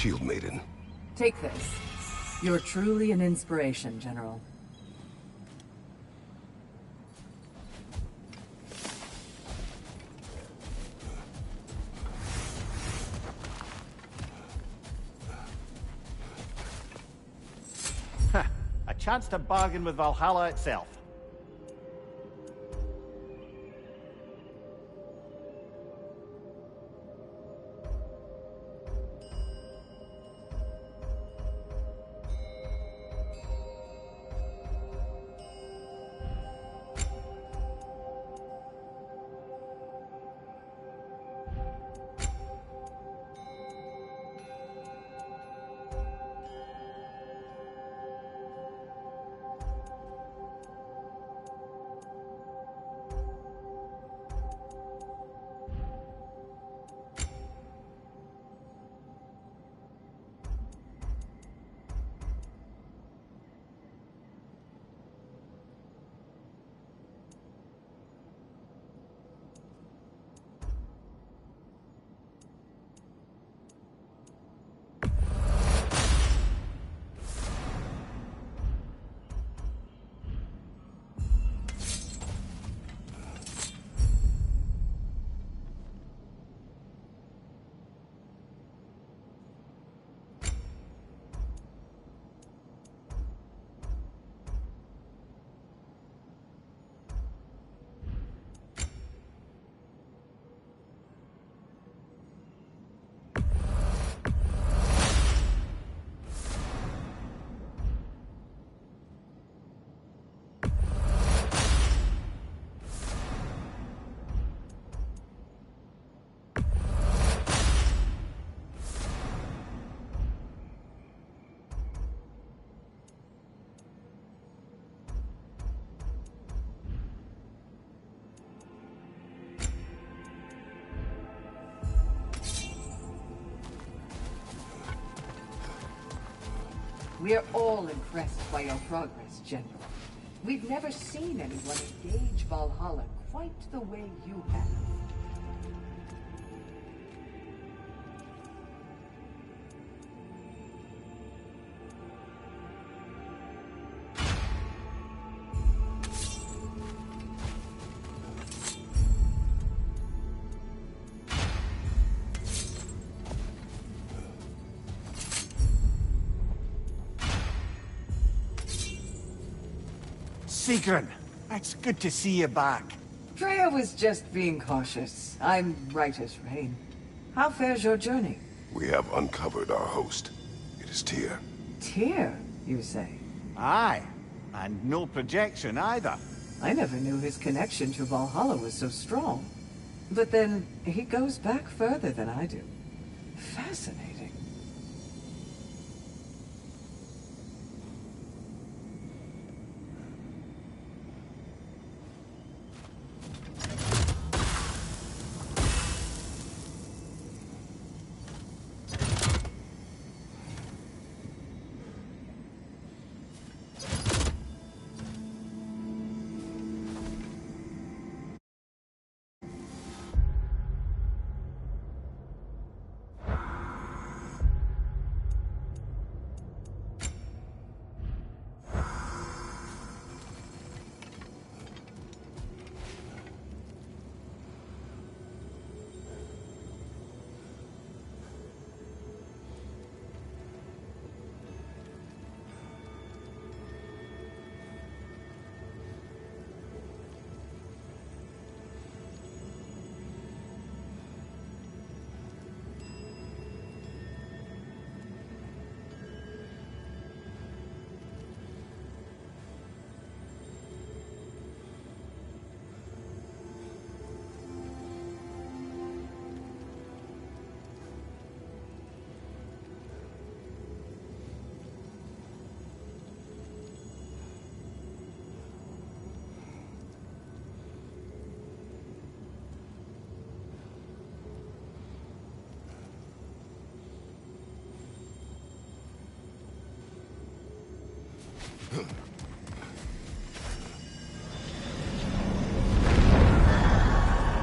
Shield Maiden. Take this. You're truly an inspiration, General. A chance to bargain with Valhalla itself. We're all impressed by your progress, General. We've never seen anyone engage Valhalla quite the way you have. Sigrun, it's good to see you back. Freya was just being cautious. I'm right as rain. How fares your journey? We have uncovered our host. It is Tyr. Tyr, you say? Aye, and no projection either. I never knew his connection to Valhalla was so strong. But then, he goes back further than I do. Fascinating.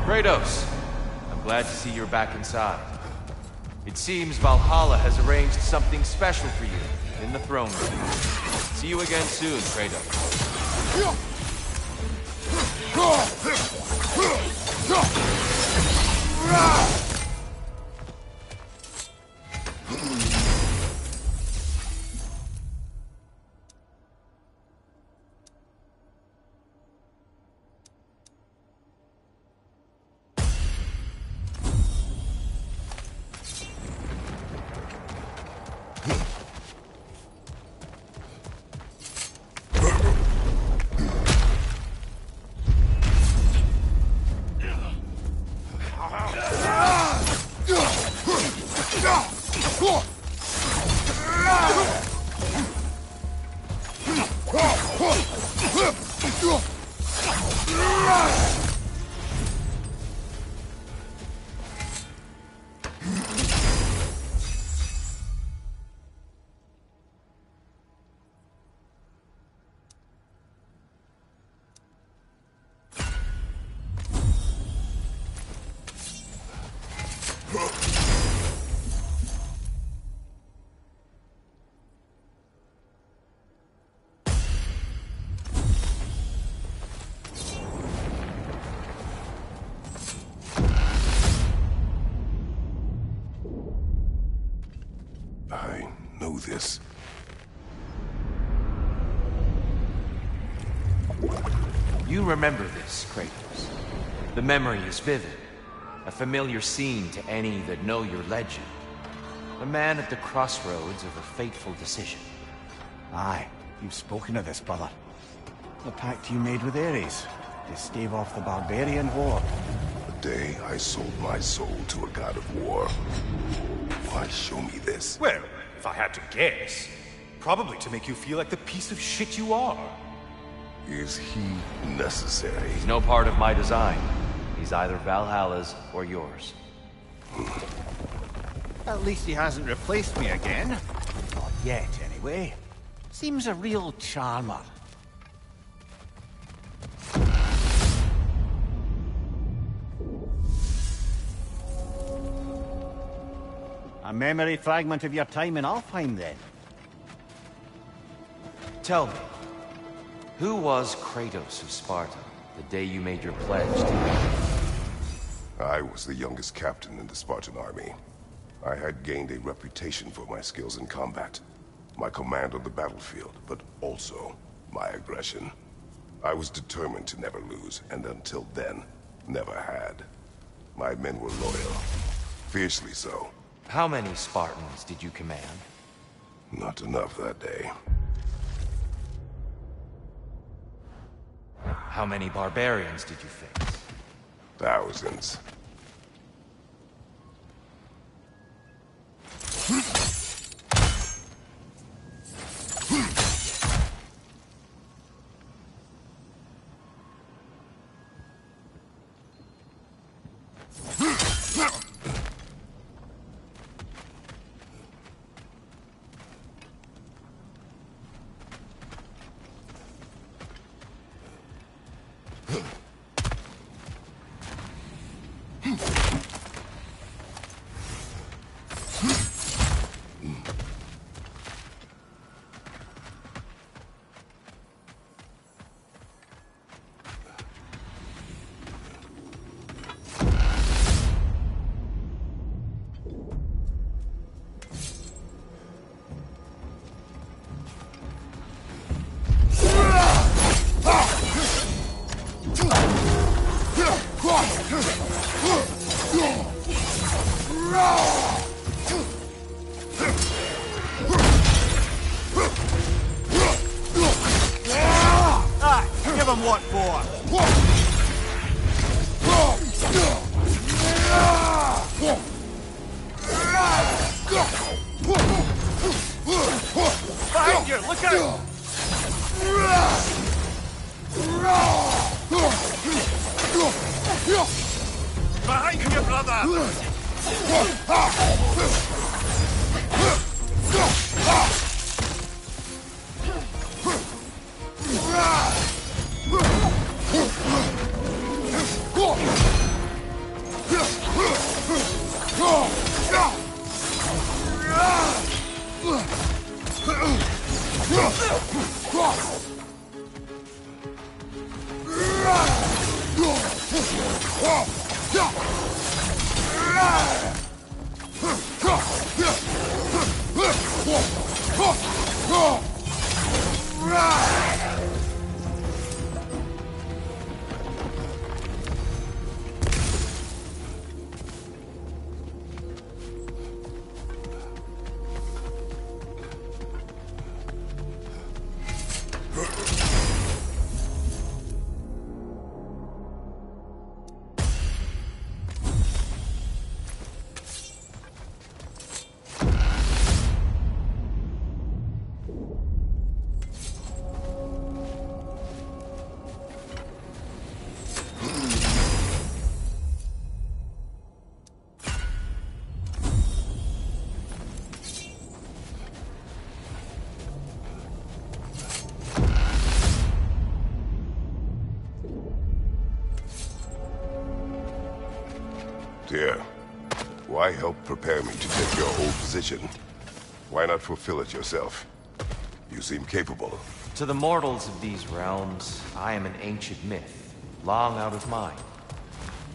Kratos, I'm glad to see you're back inside. It seems Valhalla has arranged something special for you in the throne room. See you again soon, Kratos. I know this. You remember this, Kratos. The memory is vivid. A familiar scene to any that know your legend. A man at the crossroads of a fateful decision. Aye, you've spoken of this, brother. The pact you made with Ares to stave off the barbarian horde. The day I sold my soul to a god of war. Why show me this? Well, if I had to guess, probably to make you feel like the piece of shit you are. Is he necessary? He's no part of my design. He's either Valhalla's or yours. At least he hasn't replaced me again. Not yet, anyway. Seems a real charmer. A memory fragment of your time in Alfheim, then? Tell me, who was Kratos of Sparta the day you made your pledge to me? I was the youngest captain in the Spartan army. I had gained a reputation for my skills in combat, my command on the battlefield, but also my aggression. I was determined to never lose, and until then, never had. My men were loyal, fiercely so. How many Spartans did you command? Not enough that day. How many barbarians did you face? Thousands. Give him what for? Behind you, look out! Behind you, brother! Why help prepare me to take your old position? Why not fulfill it yourself? You seem capable. To the mortals of these realms, I am an ancient myth, long out of mind.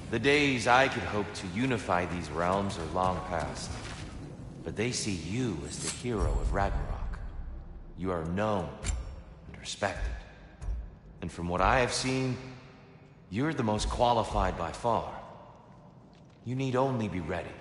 The days I could hope to unify these realms are long past. But they see you as the hero of Ragnarok. You are known and respected. And from what I have seen, you're the most qualified by far. You need only be ready.